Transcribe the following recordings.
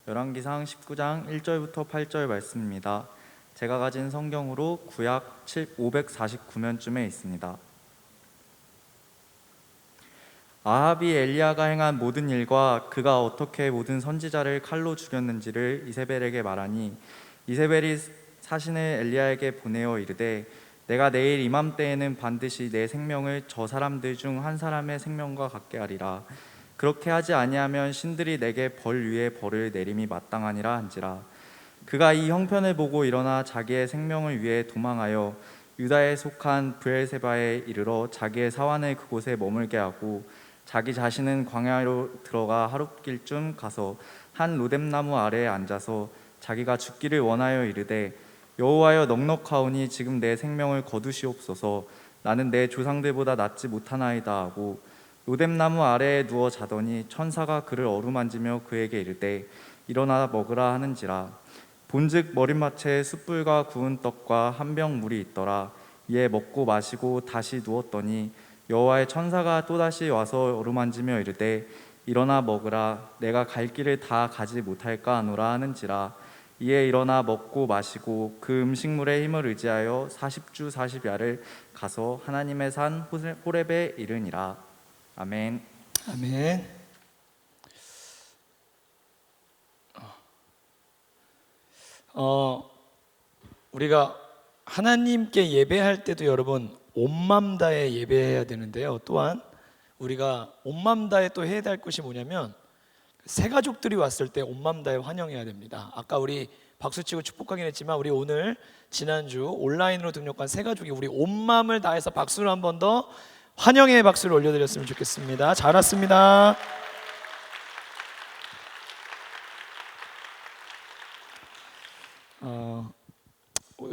열왕기상 19장 1절부터 8절 말씀입니다. 제가 가진 성경으로 구약 549면쯤에 있습니다. 아합이 엘리야가 행한 모든 일과 그가 어떻게 모든 선지자를 칼로 죽였는지를 이세벨에게 말하니 이세벨이 사신을 엘리야에게 보내어 이르되 내가 내일 이맘때에는 반드시 내 생명을 저 사람들 중 한 사람의 생명과 같게 하리라. 그렇게 하지 아니하면 신들이 내게 벌 위에 벌을 내림이 마땅하니라 한지라. 그가 이 형편을 보고 일어나 자기의 생명을 위해 도망하여 유다에 속한 브엘세바에 이르러 자기의 사환을 그곳에 머물게 하고 자기 자신은 광야로 들어가 하룻길쯤 가서 한 로뎀나무 아래에 앉아서 자기가 죽기를 원하여 이르되 여호와여 넉넉하오니 지금 내 생명을 거두시옵소서. 나는 내 조상들보다 낫지 못하나이다 하고 로뎀나무 아래에 누워 자더니 천사가 그를 어루만지며 그에게 이르되 일어나 먹으라 하는지라. 본즉 머릿맡에 숯불과 구운 떡과 한 병 물이 있더라. 이에 먹고 마시고 다시 누웠더니 여호와의 천사가 또다시 와서 어루만지며 이르되 일어나 먹으라. 내가 갈 길을 다 가지 못할까 하노라 하는지라. 이에 일어나 먹고 마시고 그 음식물의 힘을 의지하여 40주 40야를 가서 하나님의 산 호렙에 이르니라. 아멘. 아멘. 우리가 하나님께 예배할 때도 여러분 온 맘 다해 예배해야 되는데요. 또한 우리가 온 맘 다해 또 해야 될 것이 뭐냐면 새 가족들이 왔을 때 온 맘 다해 환영해야 됩니다. 아까 우리 박수치고 축복하긴 했지만 우리 오늘 지난주 온라인으로 등록한 새 가족이 우리 온 마음을 다해서 박수를 한 번 더 환영의 박수를 올려드렸으면 좋겠습니다. 잘 왔습니다.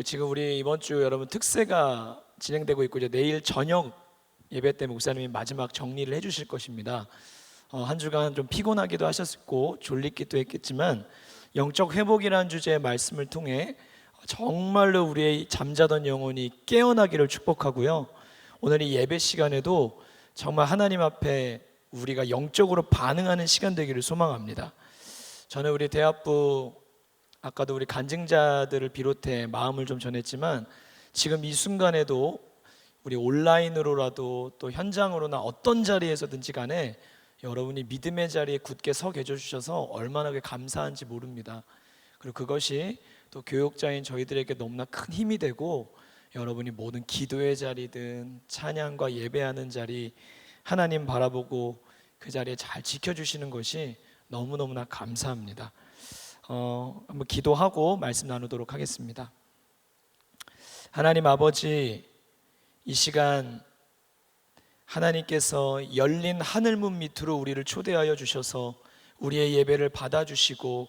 지금 우리 이번 주 여러분 특세가 진행되고 있고 이제 내일 저녁 예배 때 목사님이 마지막 정리를 해주실 것입니다. 한 주간 좀 피곤하기도 하셨고 졸리기도 했겠지만 영적 회복이라는 주제의 말씀을 통해 정말로 우리의 잠자던 영혼이 깨어나기를 축복하고요. 오늘 이 예배 시간에도 정말 하나님 앞에 우리가 영적으로 반응하는 시간 되기를 소망합니다. 저는 우리 대학부 아까도 우리 간증자들을 비롯해 마음을 좀 전했지만 지금 이 순간에도 우리 온라인으로라도 또 현장으로나 어떤 자리에서든지 간에 여러분이 믿음의 자리에 굳게 서 계셔 주셔서 얼마나 감사한지 모릅니다. 그리고 그것이 또 교육자인 저희들에게 너무나 큰 힘이 되고 여러분이 모든 기도의 자리든 찬양과 예배하는 자리 하나님 바라보고 그 자리에 잘 지켜주시는 것이 너무너무나 감사합니다. 한번 기도하고 말씀 나누도록 하겠습니다. 하나님 아버지, 이 시간 하나님께서 열린 하늘문 밑으로 우리를 초대하여 주셔서 우리의 예배를 받아주시고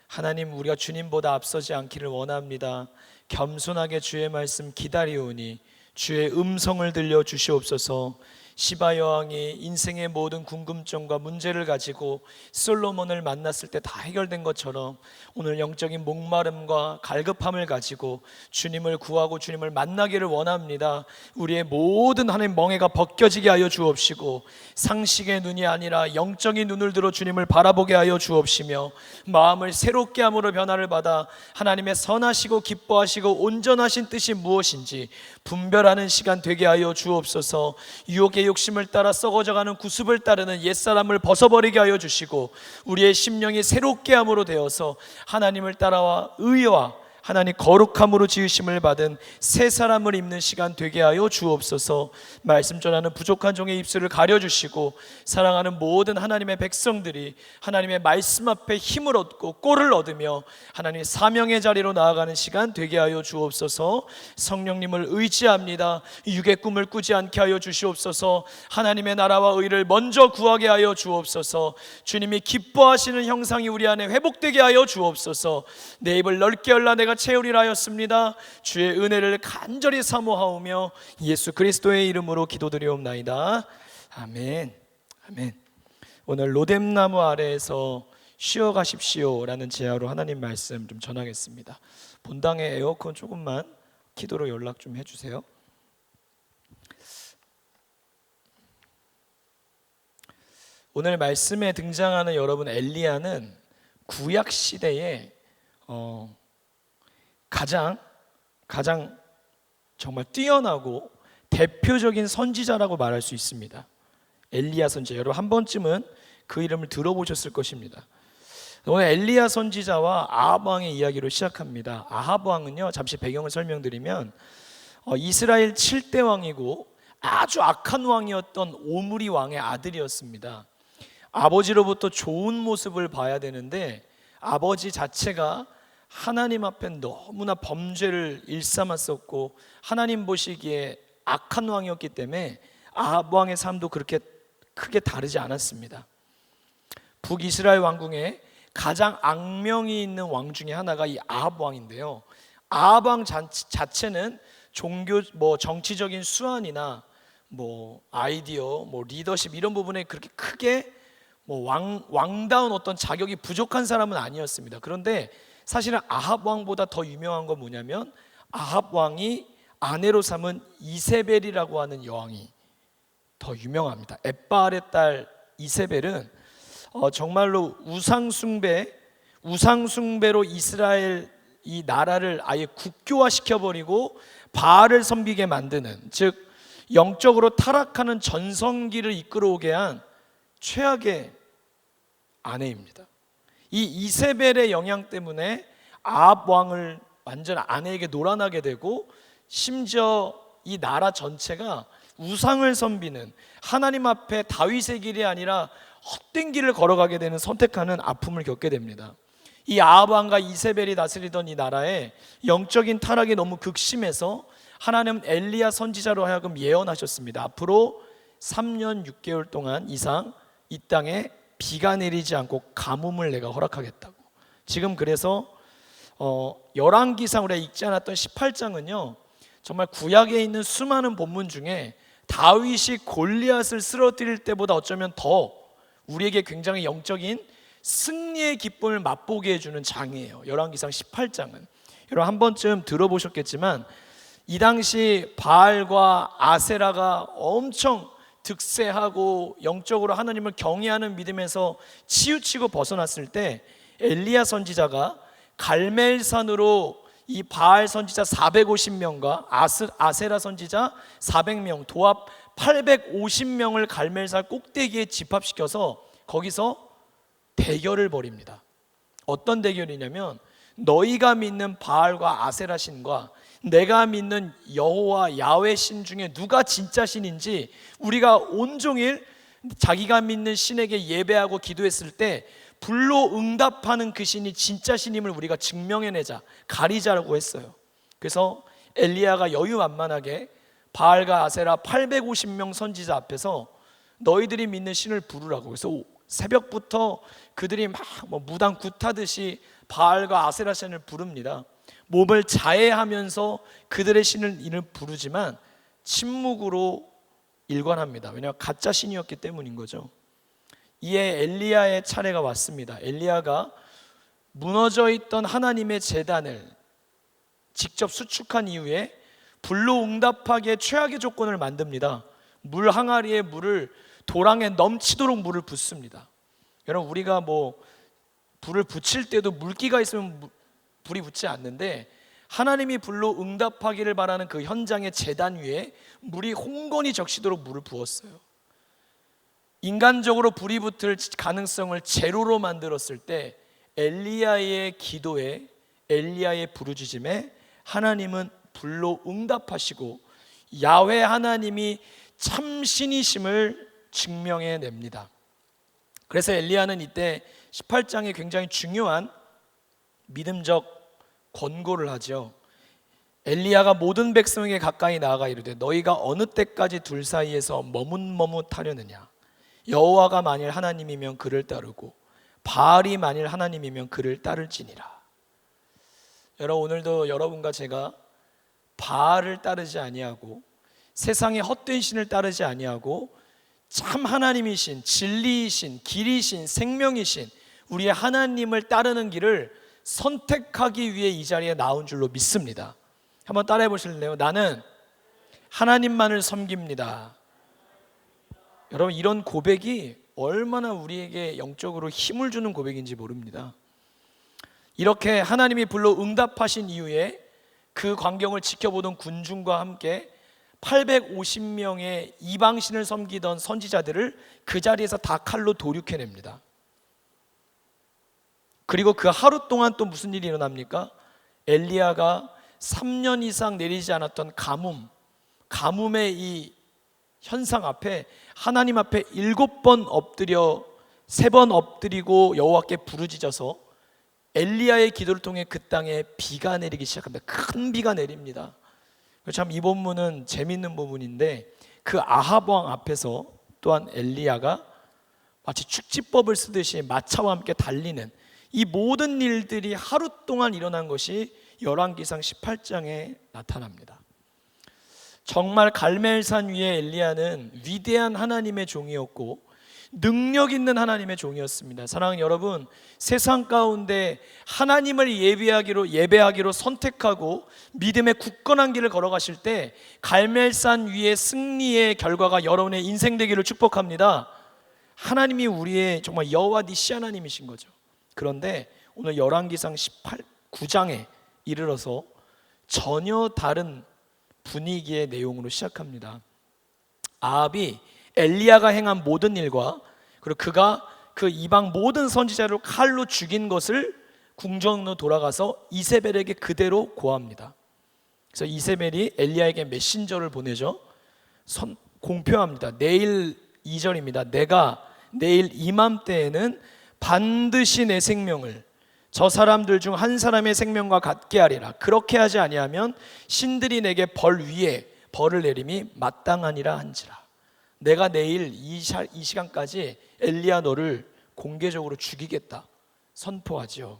하나님 우리가 주님보다 앞서지 않기를 원합니다. 겸손하게 주의 말씀 기다리오니 주의 음성을 들려 주시옵소서. 시바 여왕이 인생의 모든 궁금증과 문제를 가지고 솔로몬을 만났을 때 다 해결된 것처럼 오늘 영적인 목마름과 갈급함을 가지고 주님을 구하고 주님을 만나기를 원합니다. 우리의 모든 하나님 멍에가 벗겨지게 하여 주옵시고 상식의 눈이 아니라 영적인 눈을 들어 주님을 바라보게 하여 주옵시며 마음을 새롭게 함으로 변화를 받아 하나님의 선하시고 기뻐하시고 온전하신 뜻이 무엇인지 분별하는 시간 되게 하여 주옵소서. 유혹의 욕심을 따라 썩어져가는 구습을 따르는 옛사람을 벗어버리게 하여 주시고 우리의 심령이 새롭게 함으로 되어서 하나님을 따라와 의와 하나님 거룩함으로 지으심을 받은 새 사람을 입는 시간 되게 하여 주옵소서. 말씀 전하는 부족한 종의 입술을 가려주시고 사랑하는 모든 하나님의 백성들이 하나님의 말씀 앞에 힘을 얻고 꼴을 얻으며 하나님의 사명의 자리로 나아가는 시간 되게 하여 주옵소서. 성령님을 의지합니다. 육의 꿈을 꾸지 않게 하여 주시옵소서. 하나님의 나라와 의를 먼저 구하게 하여 주옵소서. 주님이 기뻐하시는 형상이 우리 안에 회복되게 하여 주옵소서. 내 입을 넓게 열라 내가 채우리라 하였습니다. 주의 은혜를 간절히 사모하오며 예수 그리스도의 이름으로 기도드리옵나이다. 아멘. 아멘. 오늘 로뎀나무 아래에서 쉬어가십시오 라는 제야로 하나님 말씀 좀 전하겠습니다. 본당에 에어컨 조금만 기도로 연락 좀 해주세요. 오늘 말씀에 등장하는 여러분 엘리야는 구약 시대에 가장 정말 뛰어나고 대표적인 선지자라고 말할 수 있습니다. 엘리야 선지자. 여러분 한 번쯤은 그 이름을 들어보셨을 것입니다. 오늘 엘리야 선지자와 아합 왕의 이야기로 시작합니다. 아합 왕은요, 잠시 배경을 설명드리면 이스라엘 7대 왕이고 아주 악한 왕이었던 오므리 왕의 아들이었습니다. 아버지로부터 좋은 모습을 봐야 되는데 아버지 자체가 하나님 앞에 너무나 범죄를 일삼았었고 하나님 보시기에 악한 왕이었기 때문에 아합 왕의 삶도 그렇게 크게 다르지 않았습니다. 북이스라엘 왕궁에 가장 악명이 있는 왕 중에 하나가 이 아합 왕인데요. 아합 왕 자체는 정치적인 수완이나 아이디어, 리더십 이런 부분에 그렇게 크게 왕다운 어떤 자격이 부족한 사람은 아니었습니다. 그런데 사실은 아합 왕보다 더 유명한 건 뭐냐면 아합 왕이 아내로 삼은 이세벨이라고 하는 여왕이 더 유명합니다. 엣바알의 딸 이세벨은 정말로 우상숭배로 이스라엘 이 나라를 아예 국교화시켜버리고 바알을 섬기게 만드는, 즉 영적으로 타락하는 전성기를 이끌어오게 한 최악의 아내입니다. 이 이세벨의 영향 때문에 아합 왕을 완전 아내에게 놀아나게 되고 심지어 이 나라 전체가 우상을 섬기는, 하나님 앞에 다윗의 길이 아니라 헛된 길을 걸어가게 되는, 선택하는 아픔을 겪게 됩니다. 이 아합 왕과 이세벨이 다스리던 이 나라에 영적인 타락이 너무 극심해서 하나님은 엘리야 선지자로 하여금 예언하셨습니다. 앞으로 3년 6개월 동안 이상 이 땅에 비가 내리지 않고 가뭄을 내가 허락하겠다고. 지금 그래서 열왕기상 우리가 읽지 않았던 18장은요 정말 구약에 있는 수많은 본문 중에 다윗이 골리앗을 쓰러뜨릴 때보다 어쩌면 더 우리에게 굉장히 영적인 승리의 기쁨을 맛보게 해주는 장이에요. 열왕기상 18장은 여러분 한 번쯤 들어보셨겠지만 이 당시 바알과 아세라가 엄청 득세하고 영적으로 하나님을 경외하는 믿음에서 치우치고 벗어났을 때 엘리야 선지자가 갈멜산으로 이 바알 선지자 450명과 아세라 선지자 400명 도합 850명을 갈멜산 꼭대기에 집합시켜서 거기서 대결을 벌입니다. 어떤 대결이냐면 너희가 믿는 바알과 아세라 신과 내가 믿는 여호와 야훼 신 중에 누가 진짜 신인지 우리가 온종일 자기가 믿는 신에게 예배하고 기도했을 때 불로 응답하는 그 신이 진짜 신임을 우리가 증명해내자, 가리자라고 했어요. 그래서 엘리야가 여유만만하게 바알과 아세라 850명 선지자 앞에서 너희들이 믿는 신을 부르라고. 그래서 새벽부터 그들이 막 무당 굿하듯이 바알과 아세라 신을 부릅니다. 몸을 자해하면서 그들의 신을 부르지만 침묵으로 일관합니다. 왜냐하면 가짜 신이었기 때문인 거죠. 이에 엘리야의 차례가 왔습니다. 엘리야가 무너져 있던 하나님의 제단을 직접 수축한 이후에 불로 응답하게 최악의 조건을 만듭니다. 물 항아리에 물을 도랑에 넘치도록 물을 붓습니다. 여러분 우리가 불을 붙일 때도 물기가 있으면 불이 붙지 않는데 하나님이 불로 응답하기를 바라는 그 현장의 제단 위에 물이 홍건히 적시도록 물을 부었어요. 인간적으로 불이 붙을 가능성을 제로로 만들었을 때 엘리야의 기도에, 엘리야의 부르짖음에 하나님은 불로 응답하시고 야훼 하나님이 참신이심을 증명해냅니다. 그래서 엘리야는 이때 18장에 굉장히 중요한 믿음적 권고를 하죠. 엘리야가 모든 백성에게 가까이 나아가 이르되 너희가 어느 때까지 둘 사이에서 머뭇머뭇하려느냐. 여호와가 만일 하나님이면 그를 따르고 바알이 만일 하나님이면 그를 따를지니라. 여러분 오늘도 여러분과 제가 바알을 따르지 아니하고 세상의 헛된 신을 따르지 아니하고 참 하나님이신, 진리이신, 길이신, 생명이신 우리의 하나님을 따르는 길을 선택하기 위해 이 자리에 나온 줄로 믿습니다. 한번 따라해 보실래요? 나는 하나님만을 섬깁니다. 여러분 이런 고백이 얼마나 우리에게 영적으로 힘을 주는 고백인지 모릅니다. 이렇게 하나님이 불러 응답하신 이후에 그 광경을 지켜보던 군중과 함께 850명의 이방신을 섬기던 선지자들을 그 자리에서 다 칼로 도륙해냅니다. 그리고 그 하루 동안 또 무슨 일이 일어납니까? 엘리야가 3년 이상 내리지 않았던 가뭄의 이 현상 앞에 하나님 앞에 7번 엎드려 3번 엎드리고 여호와께 부르짖어서 엘리야의 기도를 통해 그 땅에 비가 내리기 시작합니다. 큰 비가 내립니다. 참 이 본문은 재미있는 부분인데 그 아합 왕 앞에서 또한 엘리야가 마치 축지법을 쓰듯이 마차와 함께 달리는 이 모든 일들이 하루 동안 일어난 것이 열왕기상 18장에 나타납니다. 정말 갈멜산 위에 엘리야는 위대한 하나님의 종이었고 능력 있는 하나님의 종이었습니다. 사랑하는 여러분, 세상 가운데 하나님을 예배하기로 선택하고 믿음의 굳건한 길을 걸어가실 때 갈멜산 위의 승리의 결과가 여러분의 인생 되기를 축복합니다. 하나님이 우리의 정말 여호와 니시 하나님이신 거죠. 그런데 오늘 열왕기상 9장에 이르러서 전혀 다른 분위기의 내용으로 시작합니다. 아합이 엘리야가 행한 모든 일과 그리고 그가 그 이방 모든 선지자를 칼로 죽인 것을 궁전으로 돌아가서 이세벨에게 그대로 고합니다. 그래서 이세벨이 엘리야에게 메신저를 보내죠. 공표합니다. 내일 2절입니다. 내가 내일 이맘때에는 반드시 내 생명을 저 사람들 중 한 사람의 생명과 같게 하리라. 그렇게 하지 아니하면 신들이 내게 벌 위에 벌을 내림이 마땅하니라 한지라. 내가 내일 이 시간까지 엘리야 너를 공개적으로 죽이겠다 선포하지요.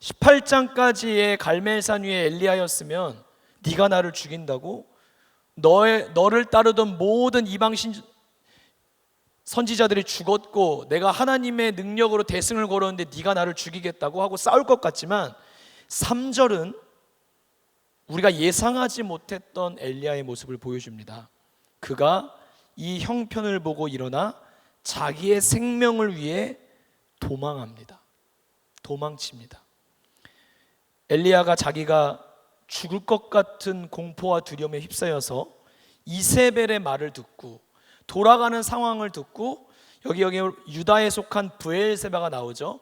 18장까지의 갈멜산 위에 엘리야였으면 네가 나를 죽인다고? 너를 따르던 모든 이방신 선지자들이 죽었고 내가 하나님의 능력으로 대승을 걸었는데 네가 나를 죽이겠다고 하고 싸울 것 같지만 3절은 우리가 예상하지 못했던 엘리야의 모습을 보여줍니다. 그가 이 형편을 보고 일어나 자기의 생명을 위해 도망칩니다. 엘리야가 자기가 죽을 것 같은 공포와 두려움에 휩싸여서 이세벨의 말을 듣고 돌아가는 상황을 듣고 여기 유다에 속한 브엘세바가 나오죠.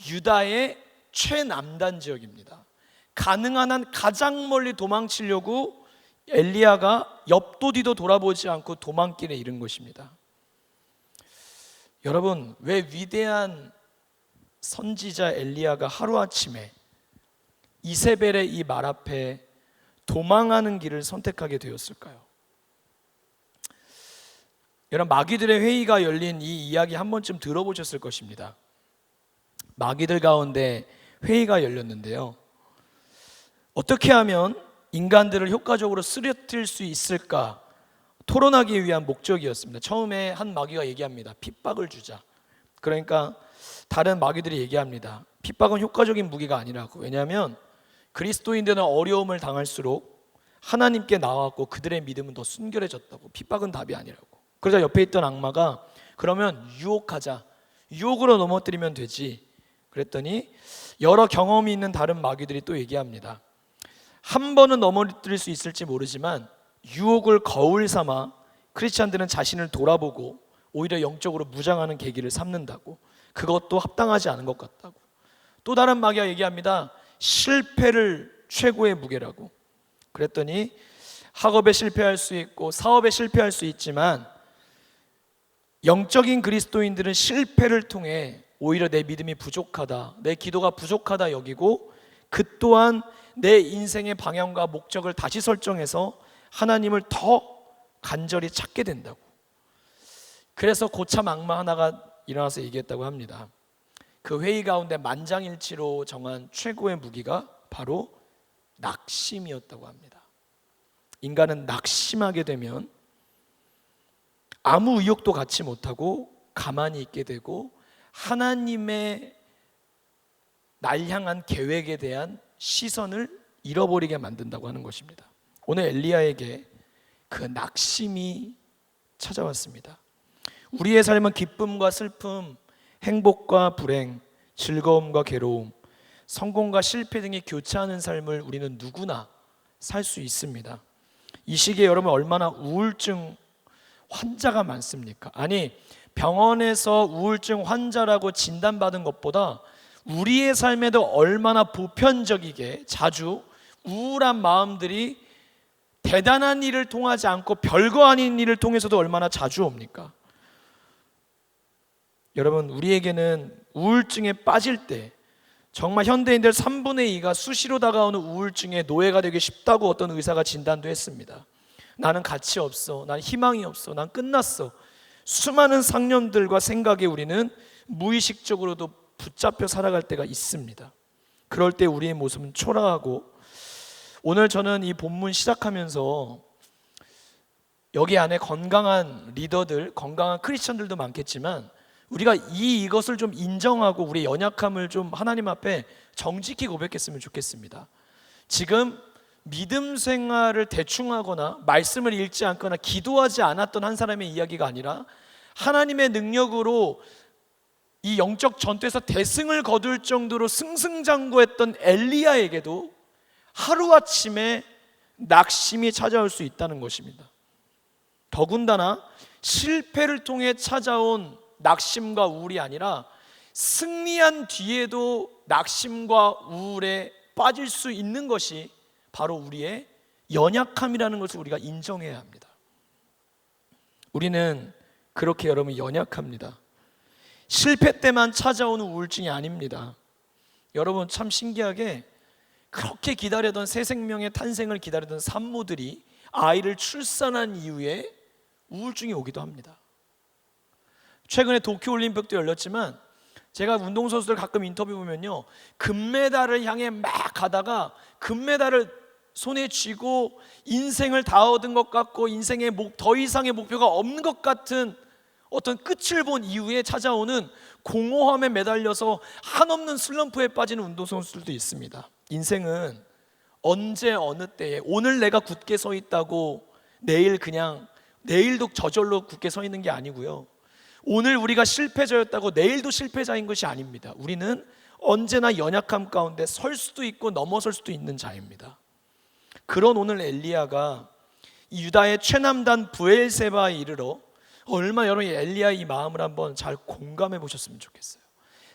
유다의 최남단 지역입니다. 가능한 한 가장 멀리 도망치려고 엘리야가 옆도 뒤도 돌아보지 않고 도망길에 이른 것입니다. 여러분, 왜 위대한 선지자 엘리야가 하루아침에 이세벨의 이 말 앞에 도망하는 길을 선택하게 되었을까요? 여러분, 마귀들의 회의가 열린 이 이야기 한 번쯤 들어보셨을 것입니다. 마귀들 가운데 회의가 열렸는데요. 어떻게 하면 인간들을 효과적으로 쓰러뜨릴 수 있을까 토론하기 위한 목적이었습니다. 처음에 한 마귀가 얘기합니다. 핍박을 주자. 그러니까 다른 마귀들이 얘기합니다. 핍박은 효과적인 무기가 아니라고. 왜냐하면 그리스도인들은 어려움을 당할수록 하나님께 나와갖고 그들의 믿음은 더 순결해졌다고. 핍박은 답이 아니라고. 그러자 옆에 있던 악마가 그러면 유혹하자. 유혹으로 넘어뜨리면 되지. 그랬더니 여러 경험이 있는 다른 마귀들이 또 얘기합니다. 한 번은 넘어뜨릴 수 있을지 모르지만 유혹을 거울 삼아 크리스찬들은 자신을 돌아보고 오히려 영적으로 무장하는 계기를 삼는다고. 그것도 합당하지 않은 것 같다고. 또 다른 마귀가 얘기합니다. 실패를 최고의 무게라고. 그랬더니 학업에 실패할 수 있고 사업에 실패할 수 있지만 영적인 그리스도인들은 실패를 통해 오히려 내 믿음이 부족하다, 내 기도가 부족하다 여기고 그 또한 내 인생의 방향과 목적을 다시 설정해서 하나님을 더 간절히 찾게 된다고. 그래서 고참 악마 하나가 일어나서 얘기했다고 합니다. 그 회의 가운데 만장일치로 정한 최고의 무기가 바로 낙심이었다고 합니다. 인간은 낙심하게 되면 아무 의욕도 갖지 못하고 가만히 있게 되고 하나님의 날 향한 계획에 대한 시선을 잃어버리게 만든다고 하는 것입니다. 오늘 엘리야에게 그 낙심이 찾아왔습니다. 우리의 삶은 기쁨과 슬픔, 행복과 불행, 즐거움과 괴로움, 성공과 실패 등이 교차하는 삶을 우리는 누구나 살 수 있습니다. 이 시기에 여러분 얼마나 우울증 환자가 많습니까? 아니, 병원에서 우울증 환자라고 진단받은 것보다 우리의 삶에도 얼마나 보편적이게 자주 우울한 마음들이 대단한 일을 통하지 않고 별거 아닌 일을 통해서도 얼마나 자주 옵니까? 여러분, 우리에게는 우울증에 빠질 때 정말 현대인들 3분의 2가 수시로 다가오는 우울증에 노예가 되기 쉽다고 어떤 의사가 진단도 했습니다. 나는 가치 없어, 난 희망이 없어, 난 끝났어. 수많은 상념들과 생각에 우리는 무의식적으로도 붙잡혀 살아갈 때가 있습니다. 그럴 때 우리의 모습은 초라하고, 오늘 저는 이 본문 시작하면서 여기 안에 건강한 리더들, 건강한 크리스천들도 많겠지만 우리가 이것을 좀 인정하고 우리의 연약함을 좀 하나님 앞에 정직히 고백했으면 좋겠습니다. 지금 믿음 생활을 대충 하거나 말씀을 읽지 않거나 기도하지 않았던 한 사람의 이야기가 아니라 하나님의 능력으로 이 영적 전투에서 대승을 거둘 정도로 승승장구했던 엘리야에게도 하루아침에 낙심이 찾아올 수 있다는 것입니다. 더군다나 실패를 통해 찾아온 낙심과 우울이 아니라 승리한 뒤에도 낙심과 우울에 빠질 수 있는 것이 바로 우리의 연약함이라는 것을 우리가 인정해야 합니다. 우리는 그렇게 여러분 연약합니다. 실패 때만 찾아오는 우울증이 아닙니다. 여러분, 참 신기하게 그렇게 기다리던 새 생명의 탄생을 기다리던 산모들이 아이를 출산한 이후에 우울증이 오기도 합니다. 최근에 도쿄올림픽도 열렸지만 제가 운동선수들 가끔 인터뷰 보면요, 금메달을 향해 막 가다가 금메달을 손에 쥐고 인생을 다 얻은 것 같고 인생에 더 이상의 목표가 없는 것 같은 어떤 끝을 본 이후에 찾아오는 공허함에 매달려서 한없는 슬럼프에 빠지는 운동선수들도 있습니다. 인생은 언제 어느 때에 오늘 내가 굳게 서 있다고 내일도 저절로 굳게 서 있는 게 아니고요, 오늘 우리가 실패자였다고 내일도 실패자인 것이 아닙니다. 우리는 언제나 연약함 가운데 설 수도 있고 넘어설 수도 있는 자입니다. 그런 오늘 엘리야가 이 유다의 최남단 브엘세바에 이르러 얼마 여러분이 엘리야의 이 마음을 한번 잘 공감해 보셨으면 좋겠어요.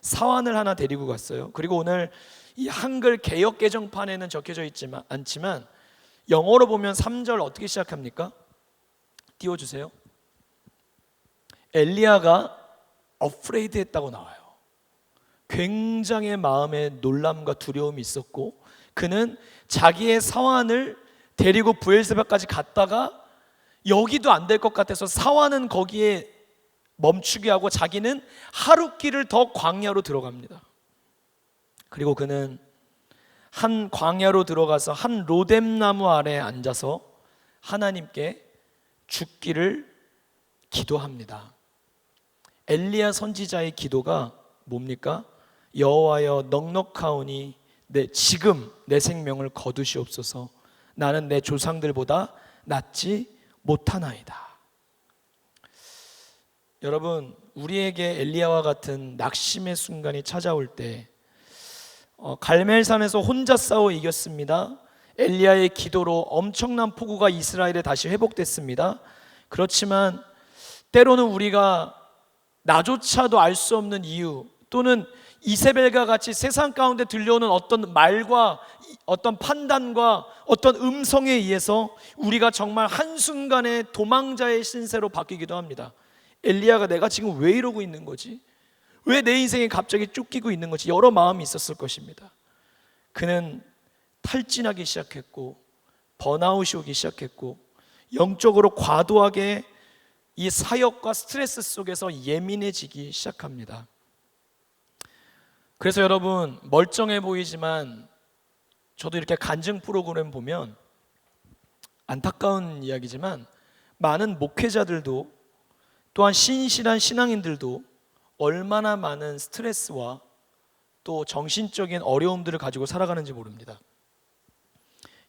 사환을 하나 데리고 갔어요. 그리고 오늘 이 한글 개역 개정판에는 적혀져 있지만 않지만 영어로 보면 3절 어떻게 시작합니까? 띄워주세요. 엘리야가 afraid 했다고 나와요. 굉장히 마음에 놀람과 두려움이 있었고 그는 자기의 사환을 데리고 브엘세바까지 갔다가 여기도 안 될 것 같아서 사환은 거기에 멈추게 하고 자기는 하룻길을 더 광야로 들어갑니다. 그리고 그는 한 광야로 들어가서 한 로뎀나무 아래에 앉아서 하나님께 죽기를 기도합니다. 엘리야 선지자의 기도가 뭡니까? 여호와여, 넉넉하오니 지금 내 생명을 거두시옵소서. 나는 내 조상들보다 낫지 못하나이다. 여러분, 우리에게 엘리야와 같은 낙심의 순간이 찾아올 때 갈멜산에서 혼자 싸워 이겼습니다. 엘리야의 기도로 엄청난 폭우가 이스라엘에 다시 회복됐습니다. 그렇지만 때로는 우리가 나조차도 알 수 없는 이유 또는 이세벨과 같이 세상 가운데 들려오는 어떤 말과 어떤 판단과 어떤 음성에 의해서 우리가 정말 한순간에 도망자의 신세로 바뀌기도 합니다. 엘리야가 내가 지금 왜 이러고 있는 거지? 왜 내 인생이 갑자기 쫓기고 있는 거지? 여러 마음이 있었을 것입니다. 그는 탈진하기 시작했고 번아웃이 오기 시작했고 영적으로 과도하게 이 사역과 스트레스 속에서 예민해지기 시작합니다. 그래서 여러분, 멀쩡해 보이지만 저도 이렇게 간증 프로그램 보면 안타까운 이야기지만 많은 목회자들도 또한 신실한 신앙인들도 얼마나 많은 스트레스와 또 정신적인 어려움들을 가지고 살아가는지 모릅니다.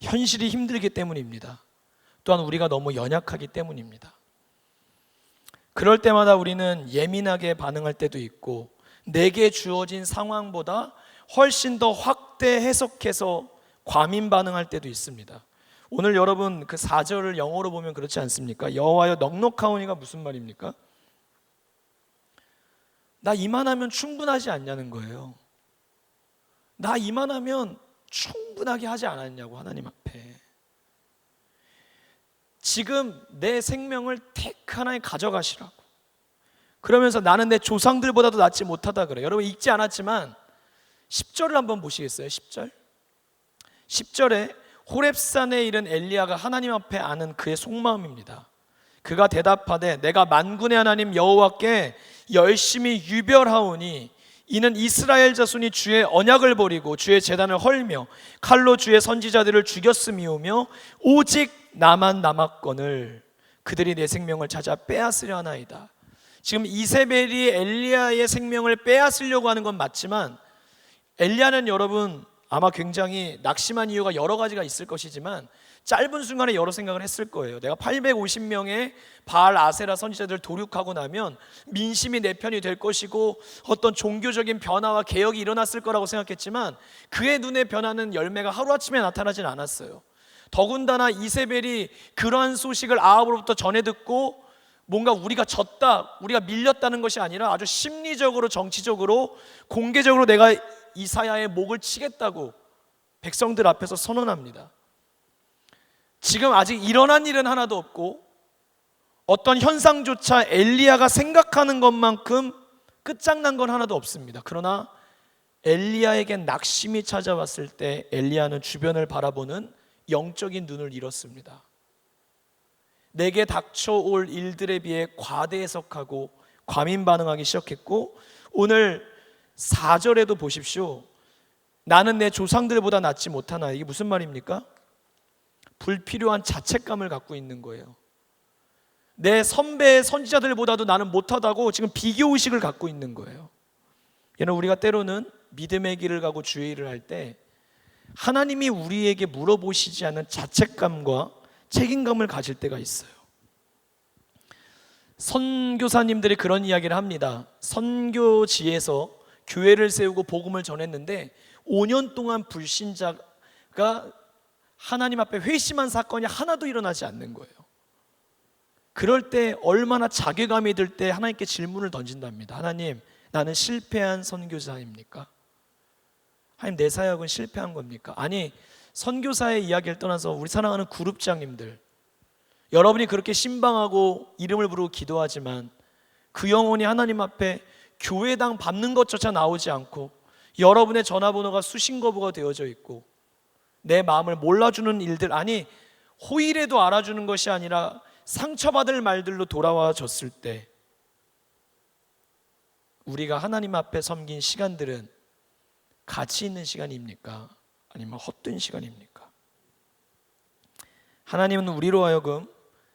현실이 힘들기 때문입니다. 또한 우리가 너무 연약하기 때문입니다. 그럴 때마다 우리는 예민하게 반응할 때도 있고 내게 주어진 상황보다 훨씬 더 확대 해석해서 과민 반응할 때도 있습니다. 오늘 여러분 그 4절을 영어로 보면 그렇지 않습니까? 여호와여 넉넉하오니가 무슨 말입니까? 나 이만하면 충분하지 않냐는 거예요. 나 이만하면 충분하게 하지 않았냐고, 하나님 앞에. 지금 내 생명을 택 하나에 가져가시라고. 그러면서 나는 내 조상들보다도 낫지 못하다 그래요. 여러분 읽지 않았지만 10절을 한번 보시겠어요? 10절. 10절에 호렙산에 이른 엘리야가 하나님 앞에 아는 그의 속마음입니다. 그가 대답하되 내가 만군의 하나님 여호와께 열심히 유별하오니 이는 이스라엘 자손이 주의 언약을 버리고 주의 제단을 헐며 칼로 주의 선지자들을 죽였음이오며 오직 나만 남았거늘 그들이 내 생명을 찾아 빼앗으려 하나이다. 지금 이세벨이 엘리야의 생명을 빼앗으려고 하는 건 맞지만, 엘리야는 여러분 아마 굉장히 낙심한 이유가 여러 가지가 있을 것이지만 짧은 순간에 여러 생각을 했을 거예요. 내가 850명의 바알 아세라 선지자들을 도륙하고 나면 민심이 내 편이 될 것이고 어떤 종교적인 변화와 개혁이 일어났을 거라고 생각했지만 그의 눈에 변하는 열매가 하루아침에 나타나진 않았어요. 더군다나 이세벨이 그러한 소식을 아합으로부터 전해 듣고 뭔가 우리가 졌다, 우리가 밀렸다는 것이 아니라 아주 심리적으로, 정치적으로, 공개적으로 내가 이사야의 목을 치겠다고 백성들 앞에서 선언합니다. 지금 아직 일어난 일은 하나도 없고 어떤 현상조차 엘리야가 생각하는 것만큼 끝장난 건 하나도 없습니다. 그러나 엘리야에겐 낙심이 찾아왔을 때 엘리야는 주변을 바라보는 영적인 눈을 잃었습니다. 내게 닥쳐올 일들에 비해 과대 해석하고 과민 반응하기 시작했고, 오늘 4절에도 보십시오. 나는 내 조상들보다 낫지 못하나. 이게 무슨 말입니까? 불필요한 자책감을 갖고 있는 거예요. 내 선배 선지자들보다도 나는 못하다고 지금 비교의식을 갖고 있는 거예요. 여러분, 우리가 때로는 믿음의 길을 가고 주의 일을 할 때 하나님이 우리에게 물어보시지 않은 자책감과 책임감을 가질 때가 있어요. 선교사님들이 그런 이야기를 합니다. 선교지에서 교회를 세우고 복음을 전했는데 5년 동안 불신자가 하나님 앞에 회심한 사건이 하나도 일어나지 않는 거예요. 그럴 때 얼마나 자괴감이 들 때 하나님께 질문을 던진답니다. 하나님, 나는 실패한 선교사입니까? 하나님, 내 사역은 실패한 겁니까? 아니, 선교사의 이야기를 떠나서 우리 사랑하는 그룹장님들, 여러분이 그렇게 신방하고 이름을 부르고 기도하지만 그 영혼이 하나님 앞에 교회당 밟는 것조차 나오지 않고 여러분의 전화번호가 수신거부가 되어져 있고 내 마음을 몰라주는 일들, 아니 호의라도 알아주는 것이 아니라 상처받을 말들로 돌아와졌을 때 우리가 하나님 앞에 섬긴 시간들은 가치 있는 시간입니까? 아니면 헛된 시간입니까? 하나님은 우리로 하여금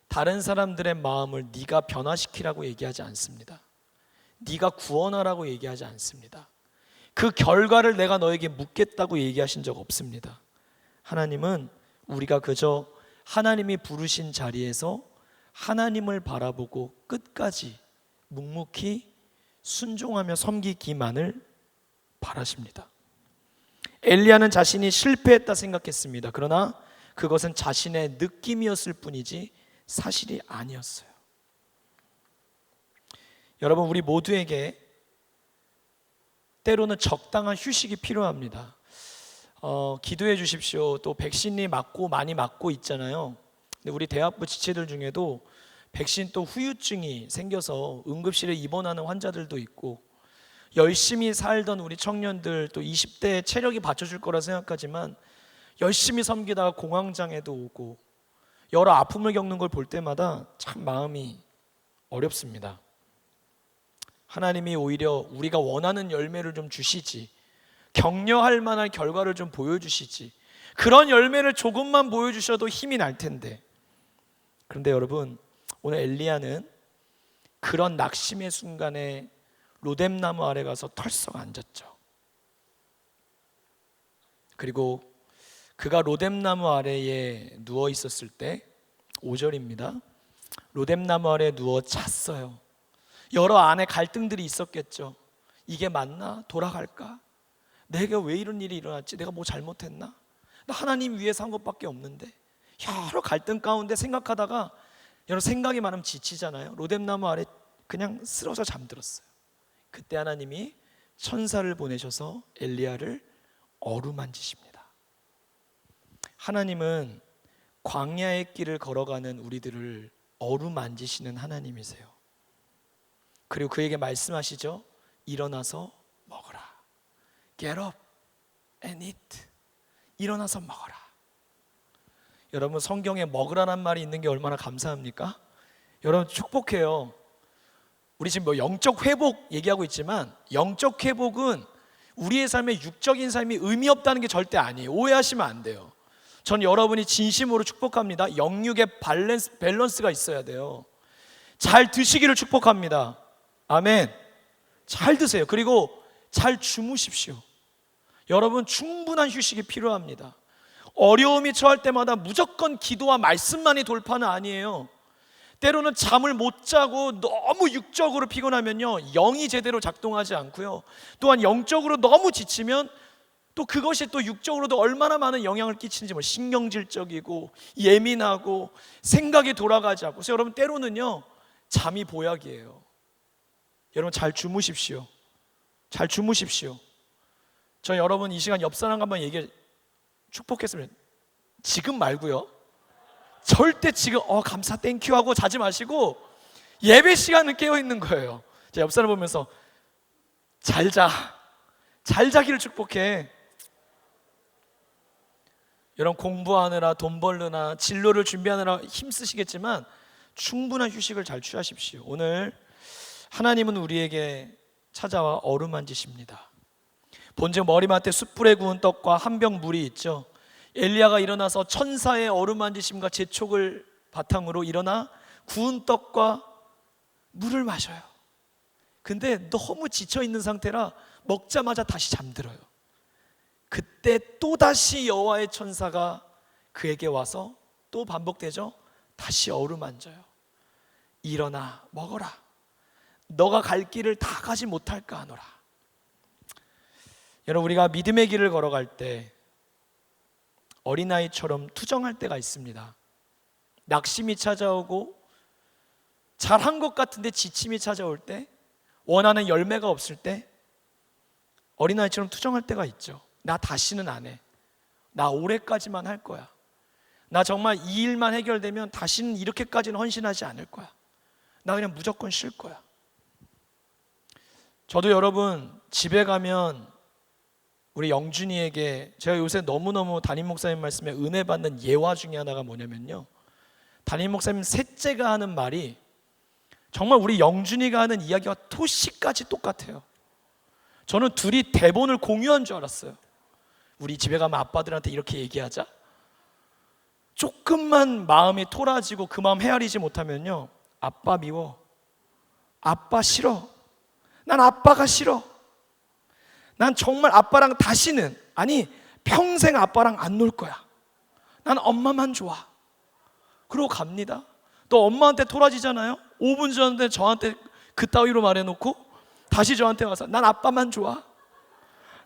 다른 사람들의 마음을 네가 변화시키라고 얘기하지 않습니다. 네가 구원하라고 얘기하지 않습니다. 그 결과를 내가 너에게 묻겠다고 얘기하신 적 없습니다. 하나님은 우리가 그저 하나님이 부르신 자리에서 하나님을 바라보고 끝까지 묵묵히 순종하며 섬기기만을 바라십니다. 엘리야는 자신이 실패했다 생각했습니다. 그러나 그것은 자신의 느낌이었을 뿐이지 사실이 아니었어요. 여러분, 우리 모두에게 때로는 적당한 휴식이 필요합니다. 기도해 주십시오. 또 백신이 많이 맞고 있잖아요. 근데 우리 대학부 지체들 중에도 백신 또 후유증이 생겨서 응급실에 입원하는 환자들도 있고, 열심히 살던 우리 청년들, 또 20대에 체력이 받쳐줄 거라 생각하지만 열심히 섬기다가 공황장애도 오고 여러 아픔을 겪는 걸 볼 때마다 참 마음이 어렵습니다. 하나님이 오히려 우리가 원하는 열매를 좀 주시지, 격려할 만한 결과를 좀 보여주시지, 그런 열매를 조금만 보여주셔도 힘이 날 텐데. 그런데 여러분, 오늘 엘리야는 그런 낙심의 순간에 로뎀나무 아래 가서 털썩 앉았죠. 그리고 그가 로뎀나무 아래에 누워 있었을 때 5절입니다. 로뎀나무 아래에 누워 잤어요. 여러 안에 갈등들이 있었겠죠. 이게 맞나? 돌아갈까? 내가 왜 이런 일이 일어났지? 내가 뭐 잘못했나? 나 하나님 위해서 한 것밖에 없는데. 여러 갈등 가운데 생각하다가 여러분 생각이 많으면 지치잖아요. 로뎀나무 아래 그냥 쓰러져 잠들었어요. 그때 하나님이 천사를 보내셔서 엘리야를 어루만지십니다. 하나님은 광야의 길을 걸어가는 우리들을 어루만지시는 하나님이세요. 그리고 그에게 말씀하시죠. 일어나서 먹어라. Get up and eat. 일어나서 먹어라. 여러분 성경에 먹으라는 말이 있는 게 얼마나 감사합니까? 여러분 축복해요. 우리 지금 뭐 영적 회복 얘기하고 있지만 영적 회복은 우리의 삶에 육적인 삶이 의미 없다는 게 절대 아니에요. 오해하시면 안 돼요. 전 여러분이 진심으로 축복합니다. 영육의 밸런스가 있어야 돼요. 잘 드시기를 축복합니다. 아멘. 잘 드세요. 그리고 잘 주무십시오. 여러분 충분한 휴식이 필요합니다. 어려움이 처할 때마다 무조건 기도와 말씀만이 돌파는 아니에요. 때로는 잠을 못 자고 너무 육적으로 피곤하면요, 영이 제대로 작동하지 않고요, 또한 영적으로 너무 지치면 또 그것이 또 육적으로도 얼마나 많은 영향을 끼치는지, 뭐 신경질적이고 예민하고 생각이 돌아가지 않고. 그래서 여러분 때로는요 잠이 보약이에요. 여러분 잘 주무십시오. 잘 주무십시오. 저 여러분 이 시간 옆 사람 한번 축복했으면, 지금 말고요, 절대 지금 감사 땡큐 하고 자지 마시고 예배 시간은 깨어 있는 거예요. 제 옆 사람 보면서 잘 자기를 축복해. 여러분 공부하느라 돈 벌느라 진로를 준비하느라 힘쓰시겠지만 충분한 휴식을 잘 취하십시오. 오늘 하나님은 우리에게 찾아와 어루만지십니다. 본즉 머리맡에 숯불에 구운 떡과 한 병 물이 있죠. 엘리야가 일어나서 천사의 어루만지심과 재촉을 바탕으로 일어나 구운 떡과 물을 마셔요. 근데 너무 지쳐있는 상태라 먹자마자 다시 잠들어요. 그때 또다시 여호와의 천사가 그에게 와서 또 반복되죠. 다시 어루만져요. 일어나 먹어라. 너가 갈 길을 다 가지 못할까 하노라. 여러분 우리가 믿음의 길을 걸어갈 때 어린아이처럼 투정할 때가 있습니다. 낙심이 찾아오고 잘한 것 같은데 지침이 찾아올 때, 원하는 열매가 없을 때 어린아이처럼 투정할 때가 있죠. 나 다시는 안 해. 나 올해까지만 할 거야. 나 정말 이 일만 해결되면 다시는 이렇게까지는 헌신하지 않을 거야. 나 그냥 무조건 쉴 거야. 저도 여러분 집에 가면 우리 영준이에게 제가 요새 너무너무 담임 목사님 말씀에 은혜 받는 예화 중에 하나가 뭐냐면요, 담임 목사님 셋째가 하는 말이 정말 우리 영준이가 하는 이야기와 토시까지 똑같아요. 저는 둘이 대본을 공유한 줄 알았어요. 우리 집에 가면 아빠들한테 이렇게 얘기하자. 조금만 마음이 토라지고 그 마음 헤아리지 못하면요, 아빠 미워, 아빠 싫어, 난 아빠가 싫어, 난 정말 아빠랑 다시는, 아니 평생 아빠랑 안 놀 거야, 난 엄마만 좋아. 그러고 갑니다. 또 엄마한테 토라지잖아요. 5분 전에 저한테 그따위로 말해놓고 다시 저한테 와서 난 아빠만 좋아,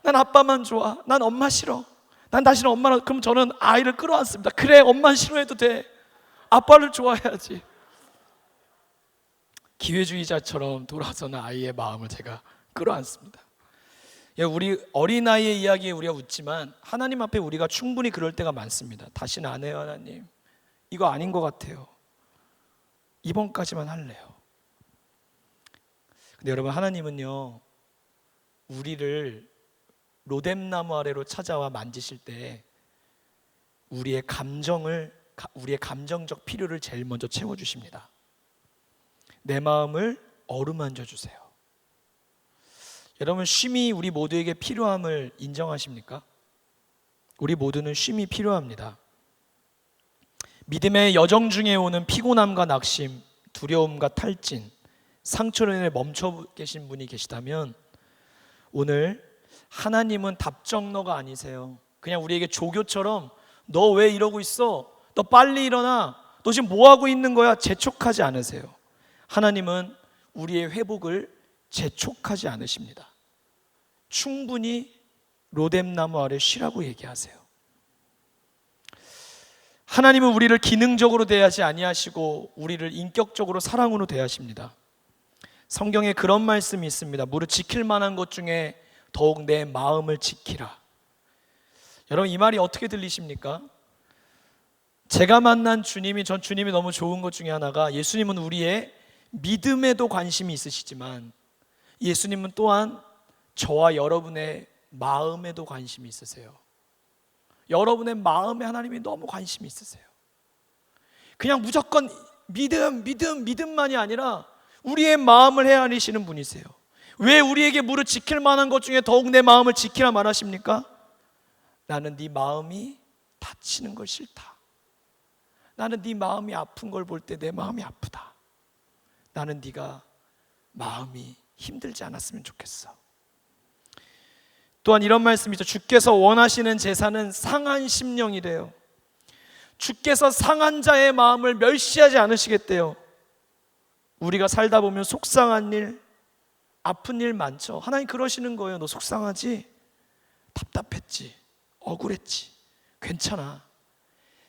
난 아빠만 좋아, 난 엄마 싫어, 난 다시는 엄마랑. 그럼 저는 아이를 끌어안습니다. 그래, 엄마는 싫어해도 돼, 아빠를 좋아해야지. 기회주의자처럼 돌아서는 아이의 마음을 제가 끌어안습니다. 우리 어린아이의 이야기에 우리가 웃지만 하나님 앞에 우리가 충분히 그럴 때가 많습니다. 다시는 안 해요 하나님, 이거 아닌 것 같아요, 이번까지만 할래요. 근데 여러분 하나님은요, 우리를 로뎀나무 아래로 찾아와 만지실 때 우리의 감정적 필요를 제일 먼저 채워주십니다. 내 마음을 어루만져 주세요. 여러분 쉼이 우리 모두에게 필요함을 인정하십니까? 우리 모두는 쉼이 필요합니다. 믿음의 여정 중에 오는 피곤함과 낙심, 두려움과 탈진, 상처로 인해 멈춰 계신 분이 계시다면 오늘 하나님은 답정너가 아니세요. 그냥 우리에게 조교처럼 너 왜 이러고 있어? 너 빨리 일어나. 너 지금 뭐 하고 있는 거야? 재촉하지 않으세요. 하나님은 우리의 회복을 재촉하지 않으십니다. 충분히 로뎀나무 아래 쉬라고 얘기하세요. 하나님은 우리를 기능적으로 대하지 아니하시고 우리를 인격적으로 사랑으로 대하십니다. 성경에 그런 말씀이 있습니다. 무릇 지킬 만한 것 중에 더욱 내 마음을 지키라. 여러분, 이 말이 어떻게 들리십니까? 제가 만난 주님이, 전 주님이 너무 좋은 것 중에 하나가, 예수님은 우리의 믿음에도 관심이 있으시지만 예수님은 또한 저와 여러분의 마음에도 관심이 있으세요. 여러분의 마음에 하나님이 너무 관심이 있으세요. 그냥 무조건 믿음만이 아니라 우리의 마음을 헤아리시는 분이세요. 왜 우리에게 무릇 지킬 만한 것 중에 더욱 내 마음을 지키라 말하십니까? 나는 네 마음이 다치는 걸 싫다. 나는 네 마음이 아픈 걸 볼 때 내 마음이 아프다. 나는 네가 마음이 힘들지 않았으면 좋겠어. 또한 이런 말씀이죠. 주께서 원하시는 제사는 상한 심령이래요. 주께서 상한 자의 마음을 멸시하지 않으시겠대요. 우리가 살다 보면 속상한 일, 아픈 일 많죠. 하나님 그러시는 거예요. 너 속상하지? 답답했지? 억울했지? 괜찮아.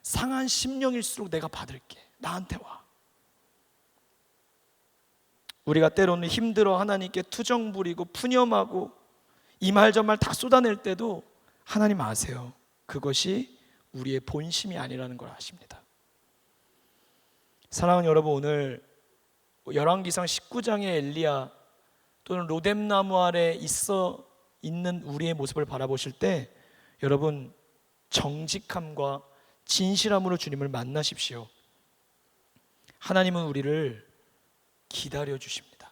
상한 심령일수록 내가 받을게. 나한테 와. 우리가 때로는 힘들어 하나님께 투정 부리고 푸념하고 이 말 저 말 다 쏟아낼 때도 하나님 아세요. 그것이 우리의 본심이 아니라는 걸 아십니다. 사랑하는 여러분, 오늘 열왕기상 19장의 엘리야 또는 로뎀나무 아래 있는 우리의 모습을 바라보실 때 여러분, 정직함과 진실함으로 주님을 만나십시오. 하나님은 우리를 기다려 주십니다.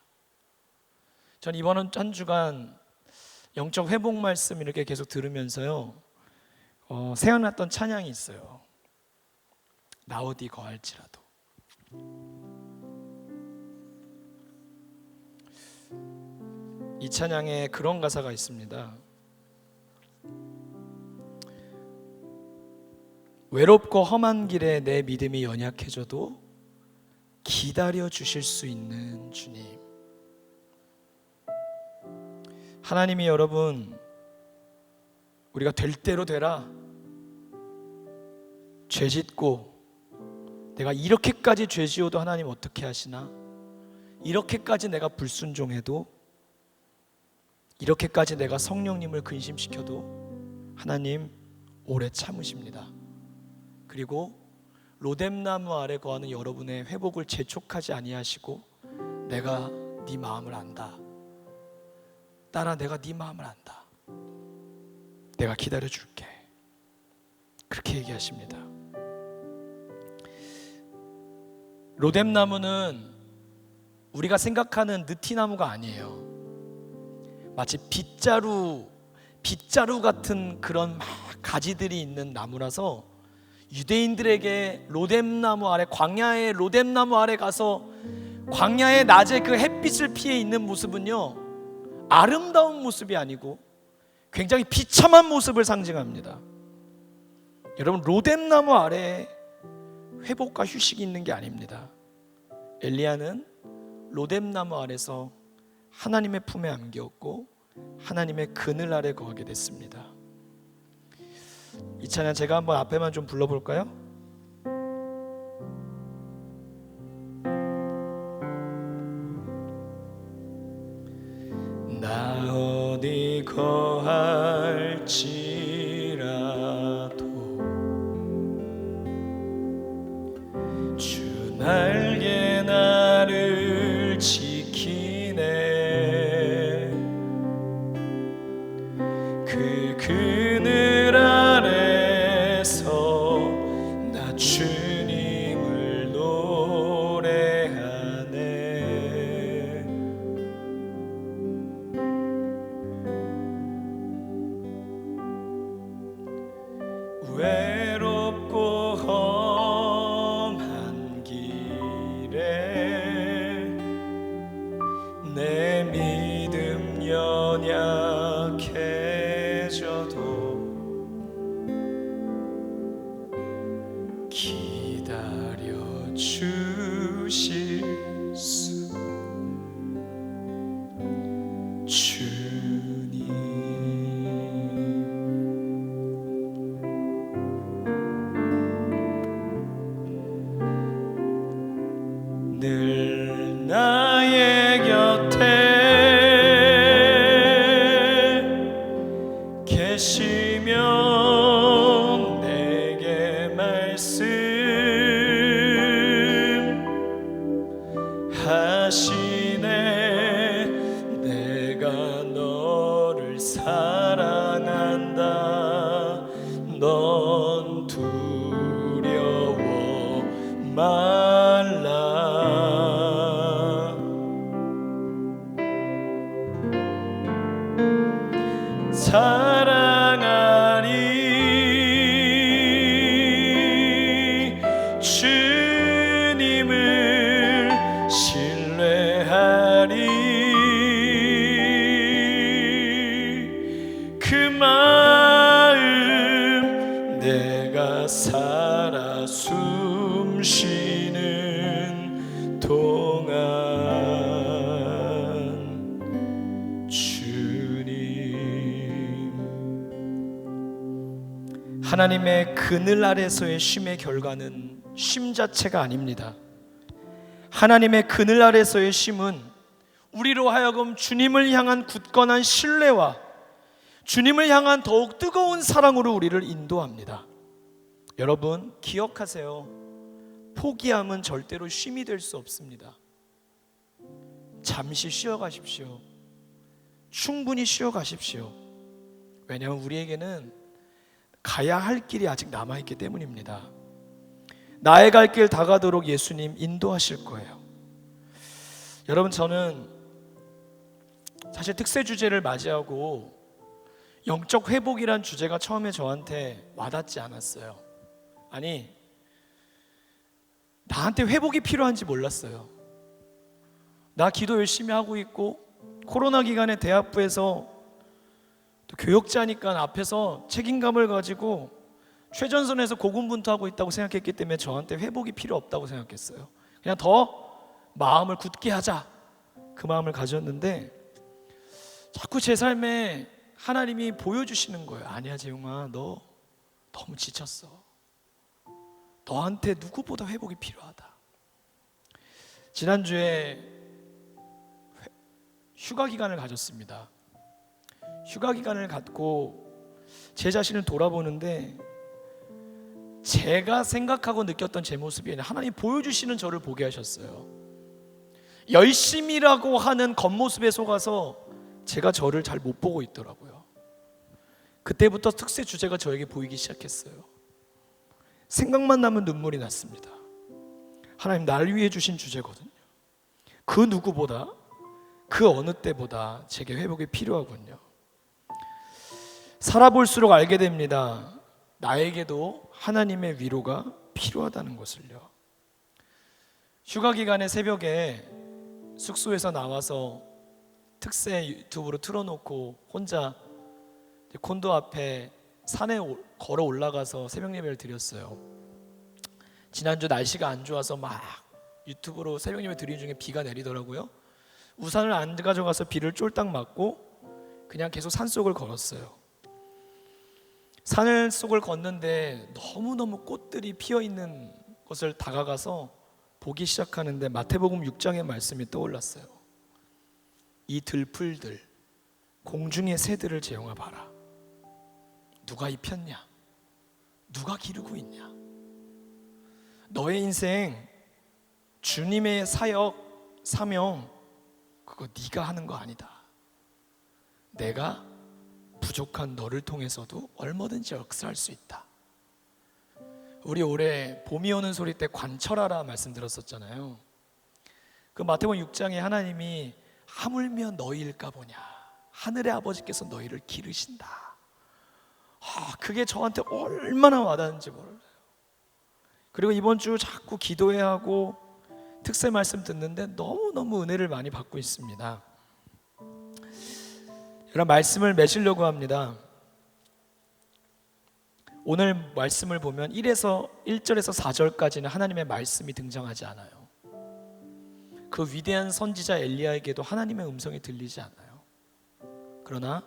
전 이번 한 주간 영적 회복 말씀 이렇게 계속 들으면서요, 생각났던 찬양이 있어요. 나 어디 거할지라도. 이 찬양에 그런 가사가 있습니다. 외롭고 험한 길에 내 믿음이 연약해져도 기다려 주실 수 있는 주님. 하나님이 여러분, 우리가 될 대로 되라, 죄 짓고 내가 이렇게까지 죄 지어도 하나님 어떻게 하시나, 이렇게까지 내가 불순종해도, 이렇게까지 내가 성령님을 근심시켜도 하나님 오래 참으십니다. 그리고 로뎀나무 아래 거하는 여러분의 회복을 재촉하지 아니하시고, 내가 네 마음을 안다. 딸아, 내가 네 마음을 안다. 내가 기다려줄게. 그렇게 얘기하십니다. 로뎀나무는 우리가 생각하는 느티나무가 아니에요. 마치 빗자루 같은 그런 막 가지들이 있는 나무라서 유대인들에게 로뎀나무 아래, 광야의 로뎀나무 아래 가서 광야의 낮에 그 햇빛을 피해 있는 모습은요, 아름다운 모습이 아니고 굉장히 비참한 모습을 상징합니다. 여러분, 로뎀나무 아래에 회복과 휴식이 있는 게 아닙니다. 엘리야는 로뎀나무 아래서 하나님의 품에 안겼고 하나님의 그늘 아래 거하게 됐습니다. 이 찬양 제가 한번 앞에만 좀 불러볼까요? 나 어디 거할지라도 주 날개 나를 지키네. 그 그늘 아래서 나 주님을 노래하네. 외롭고 험한 길에 내 믿음 연약해져도 기다려 주실 수 주님. 주께서 내게 말씀하시네. 내가 너를 사랑한다. 넌 두려워 말라. 사랑하리 주님을 신뢰하리. 그 마음 내가 살아 숨쉬는 동안 주님. 하나님의 그늘 아래서의 쉼의 결과는 쉼 자체가 아닙니다. 하나님의 그늘 아래서의 쉼은 우리로 하여금 주님을 향한 굳건한 신뢰와 주님을 향한 더욱 뜨거운 사랑으로 우리를 인도합니다. 여러분 기억하세요. 포기함은 절대로 쉼이 될 수 없습니다. 잠시 쉬어가십시오. 충분히 쉬어가십시오. 왜냐하면 우리에게는 가야 할 길이 아직 남아있기 때문입니다. 나의 갈 길 다가도록 예수님 인도하실 거예요. 여러분 저는 사실 특세 주제를 맞이하고 영적 회복이란 주제가 처음에 저한테 와닿지 않았어요. 아니 나한테 회복이 필요한지 몰랐어요. 나 기도 열심히 하고 있고 코로나 기간에 대학부에서 또 교역자니까 앞에서 책임감을 가지고 최전선에서 고군분투하고 있다고 생각했기 때문에 저한테 회복이 필요 없다고 생각했어요. 그냥 더 마음을 굳게 하자, 그 마음을 가졌는데 자꾸 제 삶에 하나님이 보여주시는 거예요. 아니야 재용아, 너 너무 지쳤어. 너한테 누구보다 회복이 필요하다. 지난주에 휴가 기간을 가졌습니다. 휴가 기간을 갖고 제 자신을 돌아보는데 제가 생각하고 느꼈던 제 모습이 아니라 하나님 보여주시는 저를 보게 하셨어요. 열심이라고 하는 겉모습에 속아서 제가 저를 잘 못 보고 있더라고요. 그때부터 특세 주제가 저에게 보이기 시작했어요. 생각만 나면 눈물이 났습니다. 하나님 날 위해 주신 주제거든요. 그 누구보다 그 어느 때보다 제게 회복이 필요하군요. 살아볼수록 알게 됩니다. 나에게도 하나님의 위로가 필요하다는 것을요. 휴가 기간에 새벽에 숙소에서 나와서 특세 유튜브로 틀어놓고 혼자 콘도 앞에 산에 걸어 올라가서 새벽 예배를 드렸어요. 지난주 날씨가 안 좋아서 막 유튜브로 새벽 예배 드리는 중에 비가 내리더라고요. 우산을 안 가져가서 비를 쫄딱 맞고 그냥 계속 산속을 걸었어요. 산 속을 걷는데 너무너무 꽃들이 피어있는 곳을 다가가서 보기 시작하는데 마태복음 6장의 말씀이 떠올랐어요. 이 들풀들, 공중의 새들을 재용아 봐라. 누가 입혔냐? 누가 기르고 있냐? 너의 인생, 주님의 사역, 사명, 그거 네가 하는 거 아니다. 내가 부족한 너를 통해서도 얼마든지 역사할 수 있다. 우리 올해 봄이 오는 소리 때 관철하라 말씀 들었었잖아요. 그 마태복음 6장에 하나님이 하물며 너희일까 보냐, 하늘의 아버지께서 너희를 기르신다. 그게 저한테 얼마나 와닿는지 몰라요. 그리고 이번 주 자꾸 기도해야 하고 특세 말씀 듣는데 너무너무 은혜를 많이 받고 있습니다. 이런 말씀을 맺으려고 합니다. 오늘 말씀을 보면 1절에서 4절까지는 하나님의 말씀이 등장하지 않아요. 그 위대한 선지자 엘리야에게도 하나님의 음성이 들리지 않아요. 그러나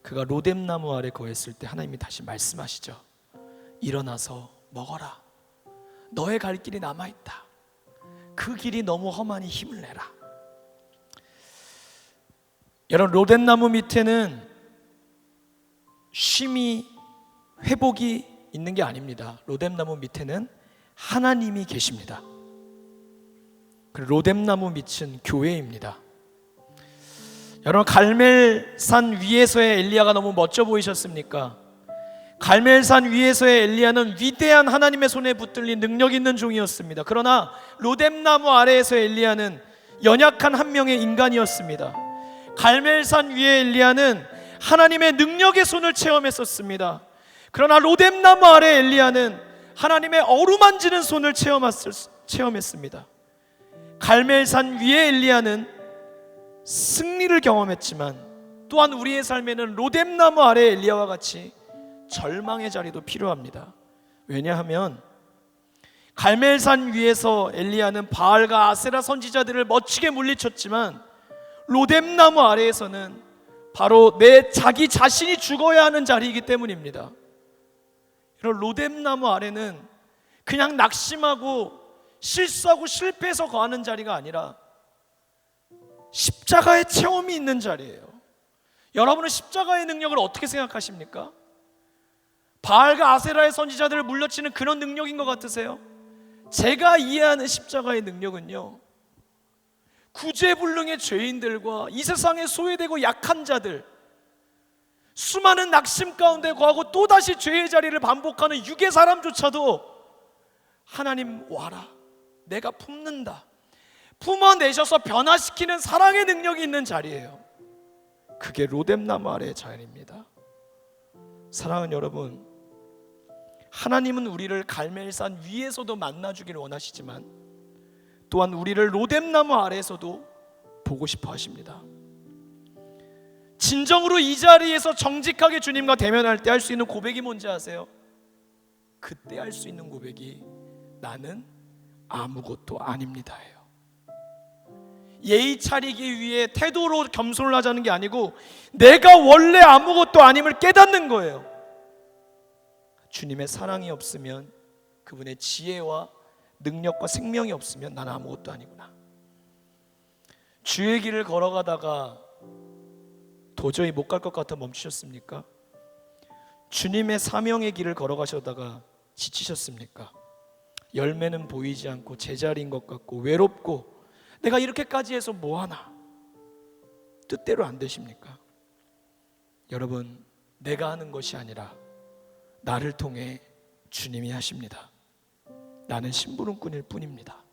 그가 로뎀나무 아래 거했을 때 하나님이 다시 말씀하시죠. 일어나서 먹어라. 너의 갈 길이 남아있다. 그 길이 너무 험하니 힘을 내라. 여러분, 로뎀나무 밑에는 쉼이 회복이 있는 게 아닙니다. 로뎀나무 밑에는 하나님이 계십니다. 그 로뎀나무 밑은 교회입니다. 여러분, 갈멜산 위에서의 엘리야가 너무 멋져 보이셨습니까? 갈멜산 위에서의 엘리야는 위대한 하나님의 손에 붙들린 능력 있는 종이었습니다. 그러나 로뎀나무 아래에서의 엘리야는 연약한 한 명의 인간이었습니다. 갈멜산 위의 엘리야는 하나님의 능력의 손을 체험했었습니다. 그러나 로뎀나무 아래 엘리야는 하나님의 어루만지는 손을 체험했습니다. 갈멜산 위의 엘리야는 승리를 경험했지만 또한 우리의 삶에는 로뎀나무 아래 엘리야와 같이 절망의 자리도 필요합니다. 왜냐하면 갈멜산 위에서 엘리야는 바알과 아세라 선지자들을 멋지게 물리쳤지만 로뎀나무 아래에서는 바로 자기 자신이 죽어야 하는 자리이기 때문입니다. 이런 로뎀나무 아래는 그냥 낙심하고 실수하고 실패해서 거하는 자리가 아니라 십자가의 체험이 있는 자리예요. 여러분은 십자가의 능력을 어떻게 생각하십니까? 바알과 아세라의 선지자들을 물리치는 그런 능력인 것 같으세요? 제가 이해하는 십자가의 능력은요, 구제불능의 죄인들과 이 세상에 소외되고 약한 자들, 수많은 낙심 가운데 거하고 또다시 죄의 자리를 반복하는 육의 사람조차도 하나님 와라, 내가 품는다, 품어내셔서 변화시키는 사랑의 능력이 있는 자리예요. 그게 로뎀나무 아래의 자연입니다. 사랑하는 여러분, 하나님은 우리를 갈멜산 위에서도 만나주기를 원하시지만 또한 우리를 로뎀나무 아래에서도 보고 싶어 하십니다. 진정으로 이 자리에서 정직하게 주님과 대면할 때 할 수 있는 고백이 뭔지 아세요? 그때 할 수 있는 고백이 나는 아무것도 아닙니다예요. 예의 차리기 위해 태도로 겸손을 하자는 게 아니고 내가 원래 아무것도 아님을 깨닫는 거예요. 주님의 사랑이 없으면, 그분의 지혜와 능력과 생명이 없으면 나는 아무것도 아니구나. 주의 길을 걸어가다가 도저히 못 갈 것 같아 멈추셨습니까? 주님의 사명의 길을 걸어가시다가 지치셨습니까? 열매는 보이지 않고 제자리인 것 같고 외롭고 내가 이렇게까지 해서 뭐하나, 뜻대로 안 되십니까? 여러분, 내가 하는 것이 아니라 나를 통해 주님이 하십니다. 나는 심부름꾼일 뿐입니다.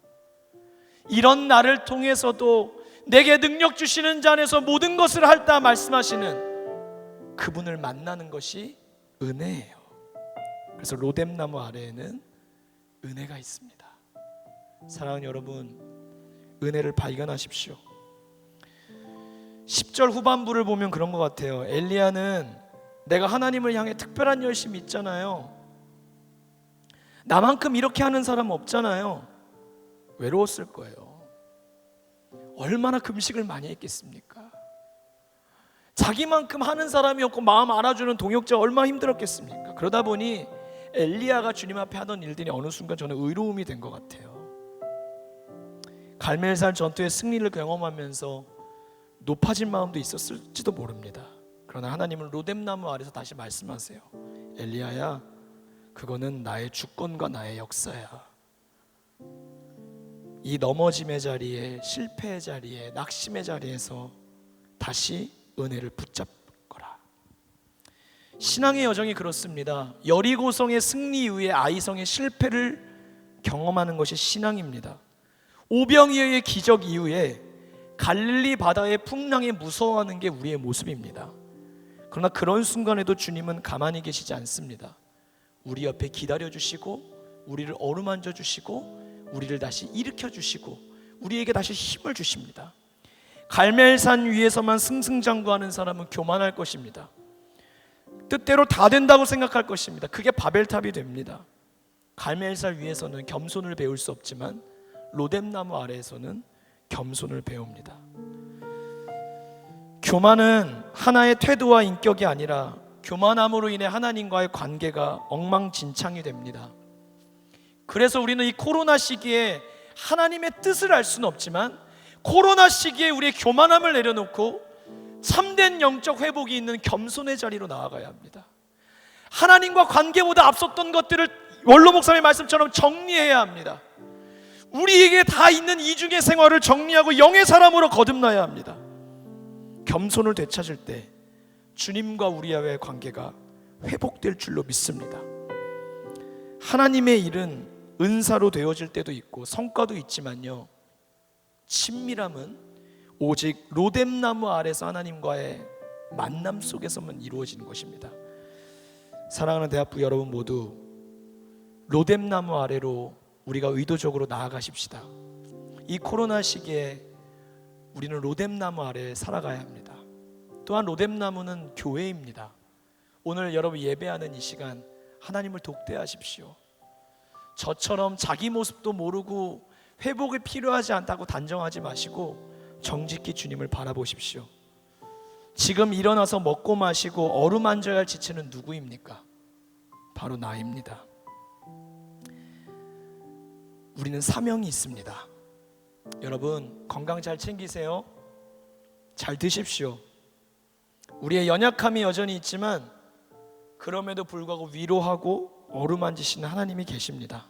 이런 나를 통해서도 내게 능력 주시는 자 안에서 모든 것을 할다 말씀하시는 그분을 만나는 것이 은혜예요. 그래서 로뎀나무 아래에는 은혜가 있습니다. 사랑하는 여러분, 은혜를 발견하십시오. 10절 후반부를 보면 그런 것 같아요. 엘리야는 내가 하나님을 향해 특별한 열심이 있잖아요. 나만큼 이렇게 하는 사람 없잖아요. 외로웠을 거예요. 얼마나 금식을 많이 했겠습니까? 자기만큼 하는 사람이 없고 마음 알아주는 동역자 얼마나 힘들었겠습니까? 그러다 보니 엘리야가 주님 앞에 하던 일들이 어느 순간 저는 의로움이 된 것 같아요. 갈멜산 전투의 승리를 경험하면서 높아진 마음도 있었을지도 모릅니다. 그러나 하나님은 로뎀나무 아래서 다시 말씀하세요. 엘리야야, 그거는 나의 주권과 나의 역사야. 이 넘어짐의 자리에, 실패의 자리에, 낙심의 자리에서 다시 은혜를 붙잡거라. 신앙의 여정이 그렇습니다. 여리고성의 승리 이후에 아이성의 실패를 경험하는 것이 신앙입니다. 오병이어의 기적 이후에 갈릴리 바다의 풍랑에 무서워하는 게 우리의 모습입니다. 그러나 그런 순간에도 주님은 가만히 계시지 않습니다. 우리 옆에 기다려주시고 우리를 어루만져 주시고 우리를 다시 일으켜 주시고 우리에게 다시 힘을 주십니다. 갈멜산 위에서만 승승장구하는 사람은 교만할 것입니다. 뜻대로 다 된다고 생각할 것입니다. 그게 바벨탑이 됩니다. 갈멜산 위에서는 겸손을 배울 수 없지만 로뎀나무 아래에서는 겸손을 배웁니다. 교만은 하나의 태도와 인격이 아니라 교만함으로 인해 하나님과의 관계가 엉망진창이 됩니다. 그래서 우리는 이 코로나 시기에 하나님의 뜻을 알 수는 없지만 코로나 시기에 우리의 교만함을 내려놓고 참된 영적 회복이 있는 겸손의 자리로 나아가야 합니다. 하나님과 관계보다 앞섰던 것들을 원로 목사님의 말씀처럼 정리해야 합니다. 우리에게 다 있는 이중의 생활을 정리하고 영의 사람으로 거듭나야 합니다. 겸손을 되찾을 때 주님과 우리와의 관계가 회복될 줄로 믿습니다. 하나님의 일은 은사로 되어질 때도 있고 성과도 있지만요, 친밀함은 오직 로뎀나무 아래서 하나님과의 만남 속에서만 이루어지는 것입니다. 사랑하는 대학부 여러분 모두 로뎀나무 아래로 우리가 의도적으로 나아가십시다. 이 코로나 시기에 우리는 로뎀나무 아래 살아가야 합니다. 또한 로뎀나무는 교회입니다. 오늘 여러분 예배하는 이 시간 하나님을 독대하십시오. 저처럼 자기 모습도 모르고 회복이 필요하지 않다고 단정하지 마시고 정직히 주님을 바라보십시오. 지금 일어나서 먹고 마시고 어루만져야 할 지체는 누구입니까? 바로 나입니다. 우리는 사명이 있습니다. 여러분 건강 잘 챙기세요. 잘 드십시오. 우리의 연약함이 여전히 있지만 그럼에도 불구하고 위로하고 어루만지시는 하나님이 계십니다.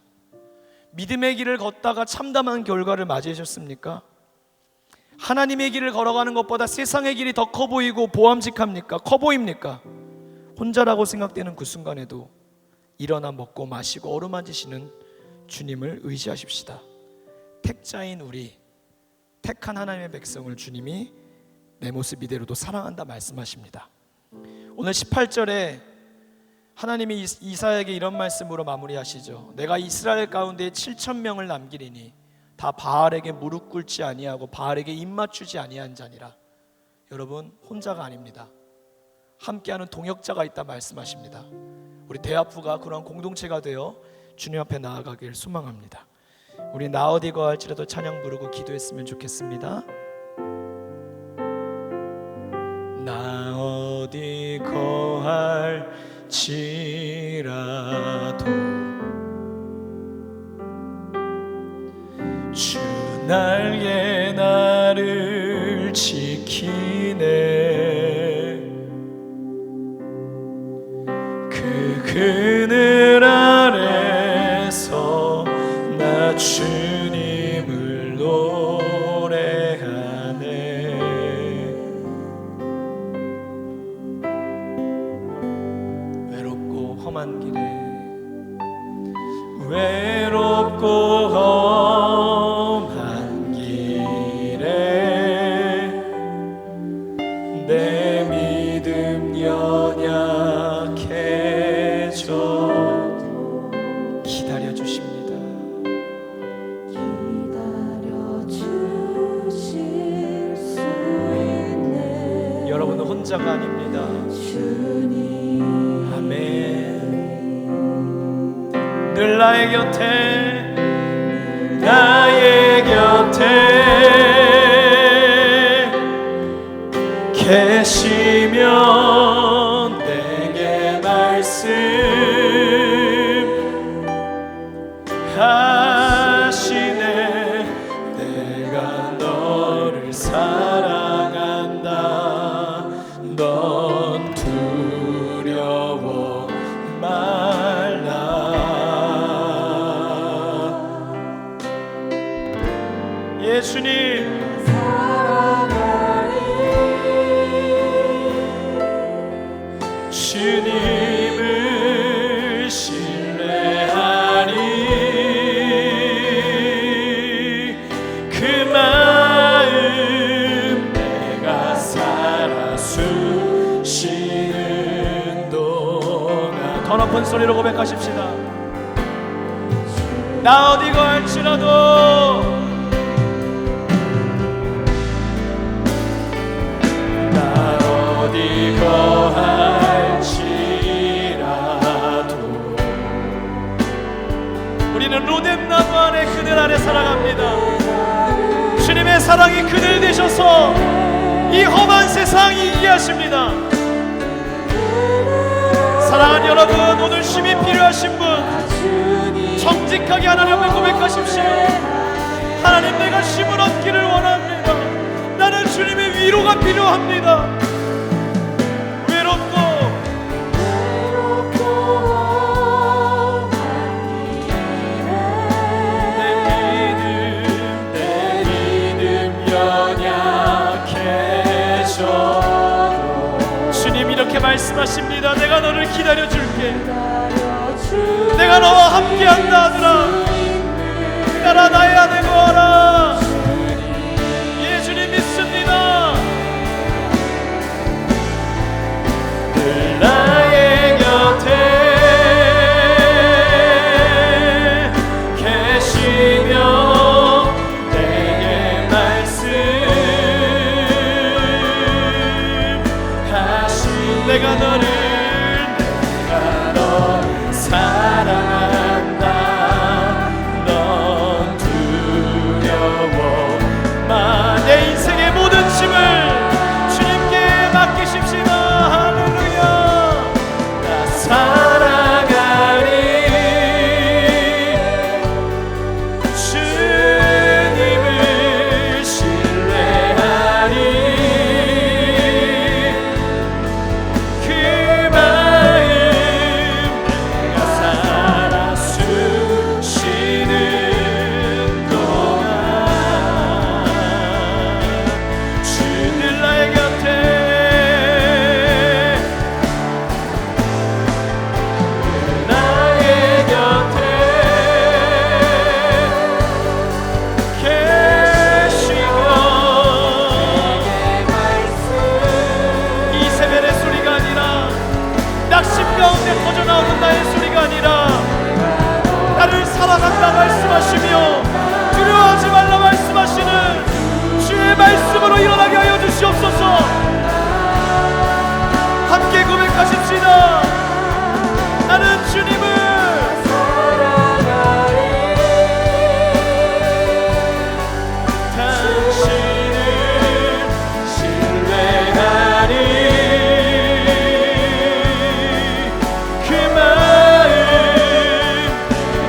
믿음의 길을 걷다가 참담한 결과를 맞이하셨습니까? 하나님의 길을 걸어가는 것보다 세상의 길이 더 커 보이고 보암직합니까? 커 보입니까? 혼자라고 생각되는 그 순간에도 일어나 먹고 마시고 어루만지시는 주님을 의지하십시다. 택자인 우리, 택한 하나님의 백성을 주님이 내 모습 이대로도 사랑한다 말씀하십니다. 오늘 18절에 하나님이 이사야에게 이런 말씀으로 마무리하시죠. 내가 이스라엘 가운데 7,000명을 남기리니 다 바알에게 무릎 꿇지 아니하고 바알에게 입 맞추지 아니한 자니라. 여러분 혼자가 아닙니다. 함께하는 동역자가 있다 말씀하십니다. 우리 대합부가 그러한 공동체가 되어 주님 앞에 나아가길 소망합니다. 우리 나 어디 거할지라도 찬양 부르고 기도했으면 좋겠습니다. 나 어디 거할지라도 주 날개 나를 지키네. 그 그늘 아래서 나 주님을 노래하네. 외롭고 험한 길에 외롭고 험한 길에 내 믿음 연약해져 기다려 주십니다. 기다려 주실 수 있네. 여러분은 혼자가 아닙니다. 주님 아멘. 늘 나의 곁에 계시면 내게 말씀하시네. 내가 너를 사랑한다. 넌 두려워 말라. 예수님 주님을 신뢰하니 그 마음 내가 살아 숨쉬는 동안 더 높은 소리로 고백하십시다. 나 어디 갈지라도 어디 거할지라도 우리는 로뎀나무 안에 그늘 아래 살아갑니다. 주님의 사랑이 그늘 되셔서 이 험한 세상 이기게 하십니다. 사랑하는 여러분, 오늘 힘이 필요하신 분 정직하게 하나님 앞에 고백하십시오. 하나님, 내가 힘을 얻기를 원합니다. 나는 주님의 위로가 필요합니다. 외롭고 말씀하십니다. 내가 너를 기다려줄게. 기다려줄 내가 너와 함께한다 하더라. 나라 나의 안에 거하라. 예, 주님 믿습니다. 늘 나의 곁에 계시며 내게 말씀하신 내가 너를 사랑한다. 넌 두려워 마. 내 인생의 모든 짐을 주님께 맡기십시다. 할렐루야. 나 사랑하리. 주님을 신뢰하리. 그 마음 내가 살아 숨쉬는 동안 주늘 나의 곁에 나의 곁에 계시고 이세벨의 소리가 아니라 낙심 가운데 터져나오는 나의 소리가 아니라 나를 사랑한다 말씀하시며 두려워하지 말라 말씀하시는 주의 말씀으로 일어나게 하여 주시옵소서. 함께 고백하십시다. 나는 주님을 당신을 신뢰하리. 그 마음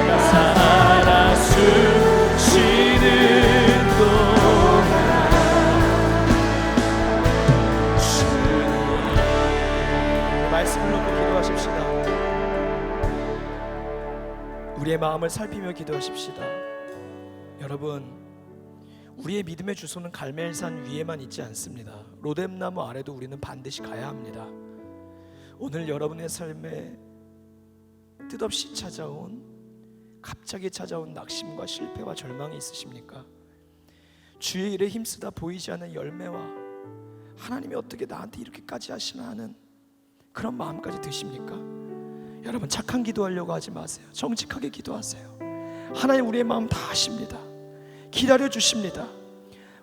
내가 살아 숨쉬는 동안 주님 말씀을 놓고 기도하십시다. 우리의 마음을 살피며 기도하십시다. 여러분, 우리의 믿음의 주소는 갈멜산 위에만 있지 않습니다. 로뎀나무 아래도 우리는 반드시 가야 합니다. 오늘 여러분의 삶에 뜻없이 찾아온, 갑자기 찾아온 낙심과 실패와 절망이 있으십니까? 주의 일에 힘쓰다 보이지 않는 열매와 하나님이 어떻게 나한테 이렇게까지 하시나 하는 그런 마음까지 드십니까? 여러분, 착한 기도하려고 하지 마세요. 정직하게 기도하세요. 하나님 우리의 마음 다 아십니다. 기다려 주십니다.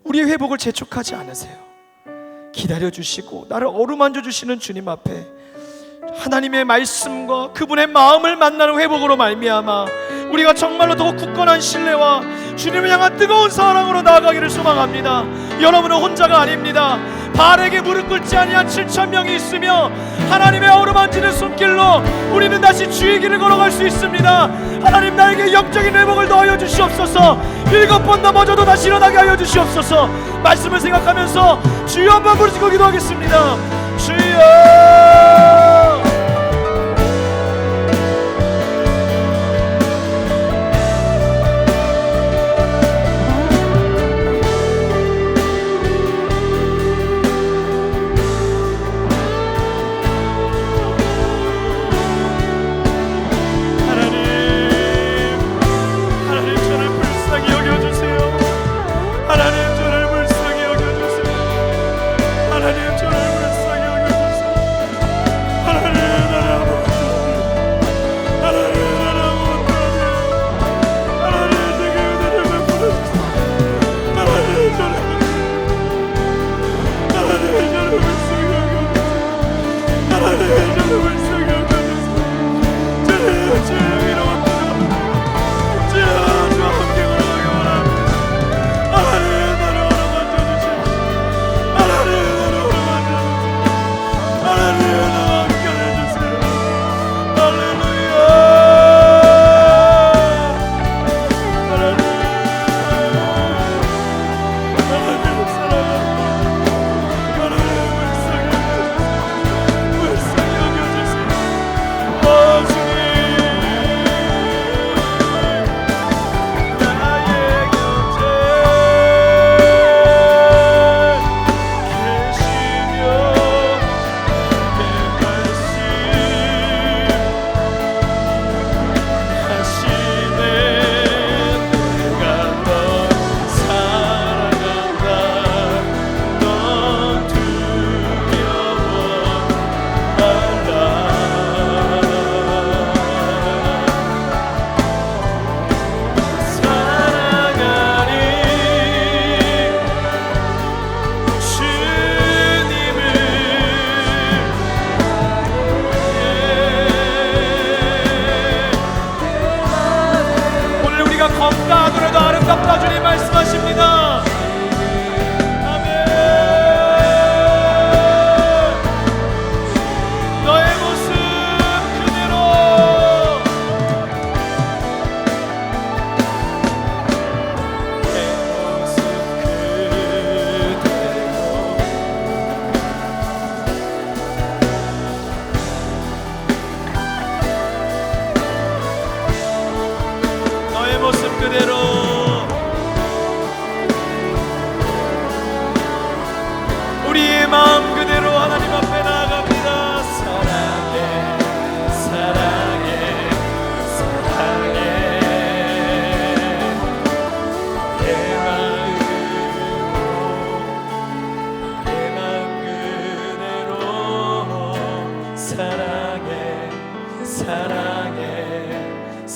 우리의 회복을 재촉하지 않으세요. 기다려 주시고 나를 어루만져 주시는 주님 앞에 하나님의 말씀과 그분의 마음을 만나는 회복으로 말미암아 우리가 정말로 더 굳건한 신뢰와 주님을 향한 뜨거운 사랑으로 나아가기를 소망합니다. 여러분은 혼자가 아닙니다. 바알에게 무릎 꿇지 아니한 7,000명이 있으며 하나님의 어루만지는 손길로 우리는 다시 주의 길을 걸어갈 수 있습니다. 하나님, 나에게 영적인 회복을 더하여 주시옵소서. 7번 넘어져도 다시 일어나게 하여 주시옵소서. 말씀을 생각하면서 주여 한번 부르시고 기도하겠습니다. 주여.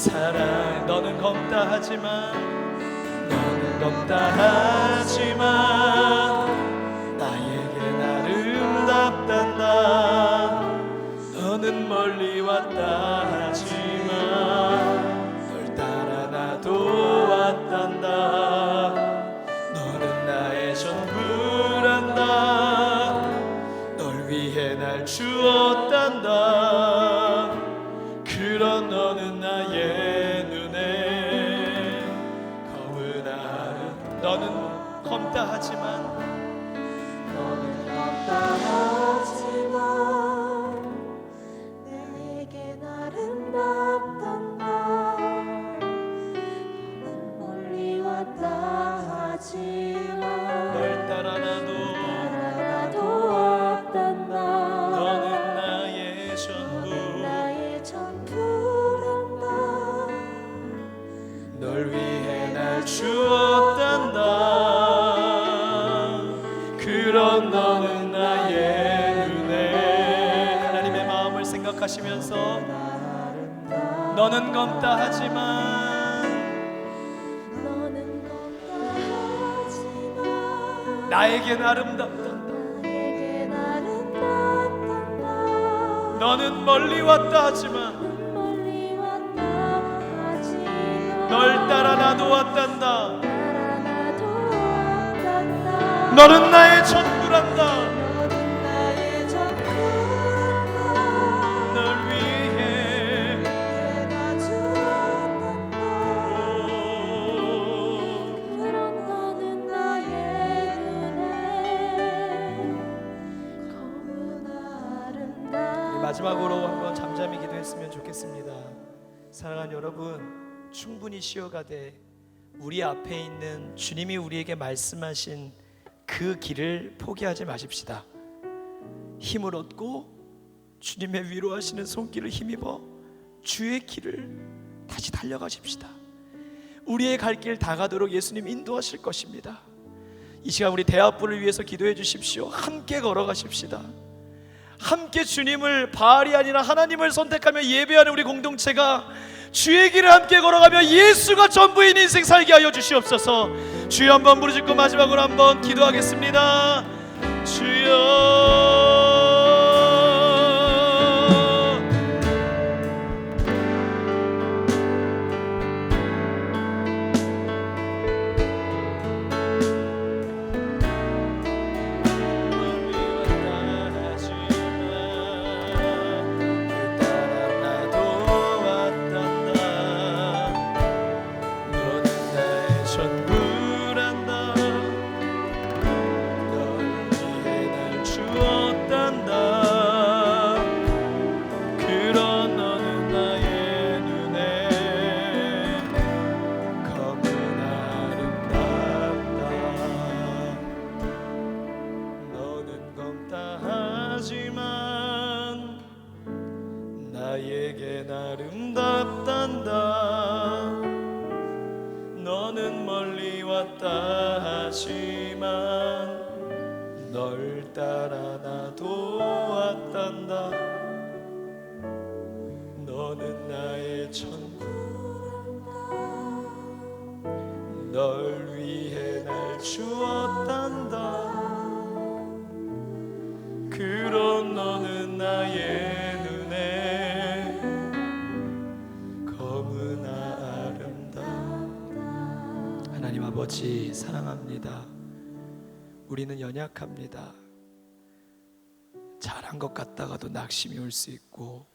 사랑 너는 검다 하지만 너는 검다 하지만 나에겐 아름답단다. 너는 멀리 왔다 하지만 널 따라 나도 왔단다. 너는 나의 전부란다. 널 위해 날 주었단다. 그런 너는 나의 눈에 검은 아름. 너는 검다 하지만 너는 검다 하지만 내겐 아름답단다. 너는 멀리 왔다 하지만 널 따라 나도 왔단다. 너는 나의 전부. 나의 전부란다. 널 위해 날 주었단다. 그런 너는 나의 눈에 하나님의 마음을 생각하시면서 너는 검다 하지만 너는 검다 하지만 나에겐 아름답단다. 나에겐 아름답단다. 너는 멀리 왔다 하지만 멀리 왔다 하지만 널 따라 나도 왔단다. 따라 나도 왔단다. 너는 나의 전부란다. 너는 나의 전부란다. 널 위해 내가 주었단다. 그런 너는 나의 눈에 검은 아름다움. 마지막으로 한번 잠잠히 기도했으면 좋겠습니다. 사랑하는 여러분, 충분히 쉬어가되 우리 앞에 있는 주님이 우리에게 말씀하신 그 길을 포기하지 마십시다. 힘을 얻고 주님의 위로하시는 손길을 힘입어 주의 길을 다시 달려가십시다. 우리의 갈 길 다 가도록 예수님 인도하실 것입니다. 이 시간 우리 대합부를 위해서 기도해 주십시오. 함께 걸어가십시다. 함께 주님을, 바알이 아니라 하나님을 선택하며 예배하는 우리 공동체가 주의 길을 함께 걸어가며 예수가 전부인 인생 살게 하여 주시옵소서. 주여 한번 부르짖고 마지막으로 한번 기도하겠습니다. 주여. 나에겐 아름답단다. 너는 멀리 왔다 하지만 널 따라 나도 왔단다. 너는 나의 전부란다. 널 위해 날 주었단다. 그런 너는 나의 눈에 검은 아름다움. 하나님 아버지 사랑합니다. 우리는 연약합니다. 잘한 것 같다가도 낙심이 올 수 있고,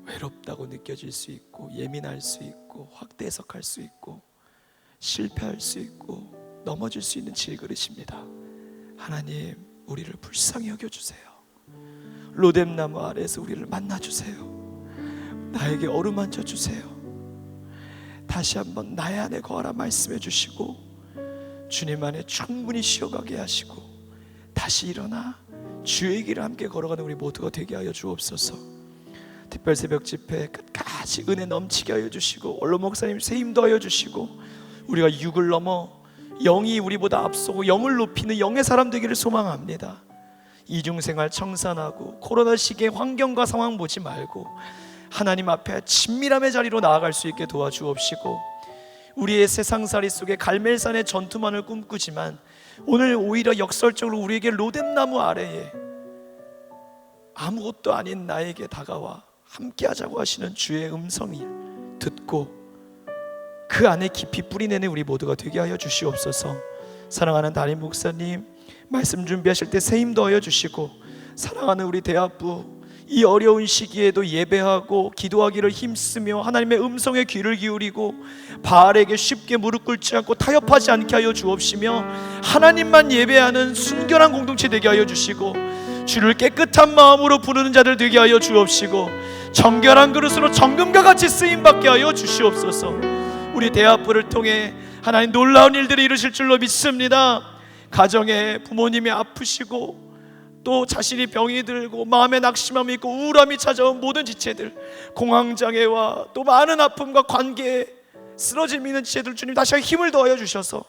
외롭다고 느껴질 수 있고, 예민할 수 있고, 확대 해석할 수 있고, 실패할 수 있고, 넘어질 수 있는 질그릇입니다. 하나님, 우리를 불쌍히 여겨주세요. 로뎀나무 아래에서 우리를 만나주세요. 나에게 어루만져 주세요. 다시 한번 나의 안에 거하라 말씀해 주시고, 주님 안에 충분히 쉬어가게 하시고, 다시 일어나 주의 길을 함께 걸어가는 우리 모두가 되게 하여 주옵소서. 특별 새벽 집회 끝까지 은혜 넘치게 하여 주시고, 원로 목사님 새 힘도 하여 주시고, 우리가 육을 넘어 영이 우리보다 앞서고 영을 높이는 영의 사람 되기를 소망합니다. 이중생활 청산하고 코로나 시기에 환경과 상황 보지 말고 하나님 앞에 친밀함의 자리로 나아갈 수 있게 도와주옵시고, 우리의 세상살이 속에 갈멜산의 전투만을 꿈꾸지만 오늘 오히려 역설적으로 우리에게 로뎀나무 아래에 아무것도 아닌 나에게 다가와 함께하자고 하시는 주의 음성을 듣고 그 안에 깊이 뿌리내는 우리 모두가 되게 하여 주시옵소서. 사랑하는 담임 목사님, 말씀 준비하실 때 새 힘도 하여 주시고, 사랑하는 우리 대학부 이 어려운 시기에도 예배하고 기도하기를 힘쓰며 하나님의 음성에 귀를 기울이고 바알에게 쉽게 무릎 꿇지 않고 타협하지 않게 하여 주옵시며, 하나님만 예배하는 순결한 공동체 되게 하여 주시고, 주를 깨끗한 마음으로 부르는 자들 되게 하여 주옵시고, 정결한 그릇으로 정금과 같이 쓰임받게 하여 주시옵소서. 우리 대학부를 통해 하나님 놀라운 일들을 이루실 줄로 믿습니다. 가정에 부모님이 아프시고 또 자신이 병이 들고 마음에 낙심함이 있고 우울함이 찾아온 모든 지체들, 공황장애와 또 많은 아픔과 관계에 쓰러짐이 있는 지체들, 주님 다시 한번 힘을 더하여 주셔서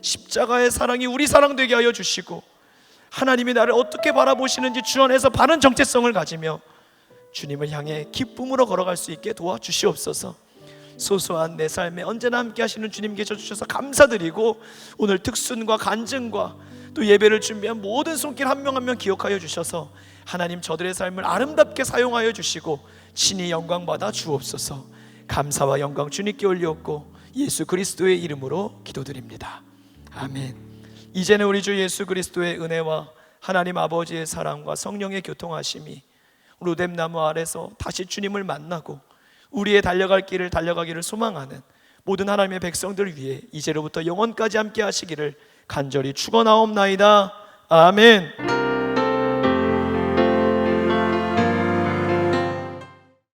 십자가의 사랑이 우리 사랑 되게 하여 주시고, 하나님이 나를 어떻게 바라보시는지 주 안에서 바른 정체성을 가지며 주님을 향해 기쁨으로 걸어갈 수 있게 도와주시옵소서. 소소한 내 삶에 언제나 함께 하시는 주님 계셔 주셔서 감사드리고, 오늘 특순과 간증과 또 예배를 준비한 모든 손길 한 명 한 명 기억하여 주셔서 하나님 저들의 삶을 아름답게 사용하여 주시고 친히 영광 받아 주옵소서. 감사와 영광 주님께 올렸고 예수 그리스도의 이름으로 기도드립니다. 아멘. 이제는 우리 주 예수 그리스도의 은혜와 하나님 아버지의 사랑과 성령의 교통하심이 로뎀나무 아래서 다시 주님을 만나고 우리의 달려갈 길을 달려가기를 소망하는 모든 하나님의 백성들 위해 이제로부터 영원까지 함께 하시기를 간절히 축원하옵나이다. 아멘.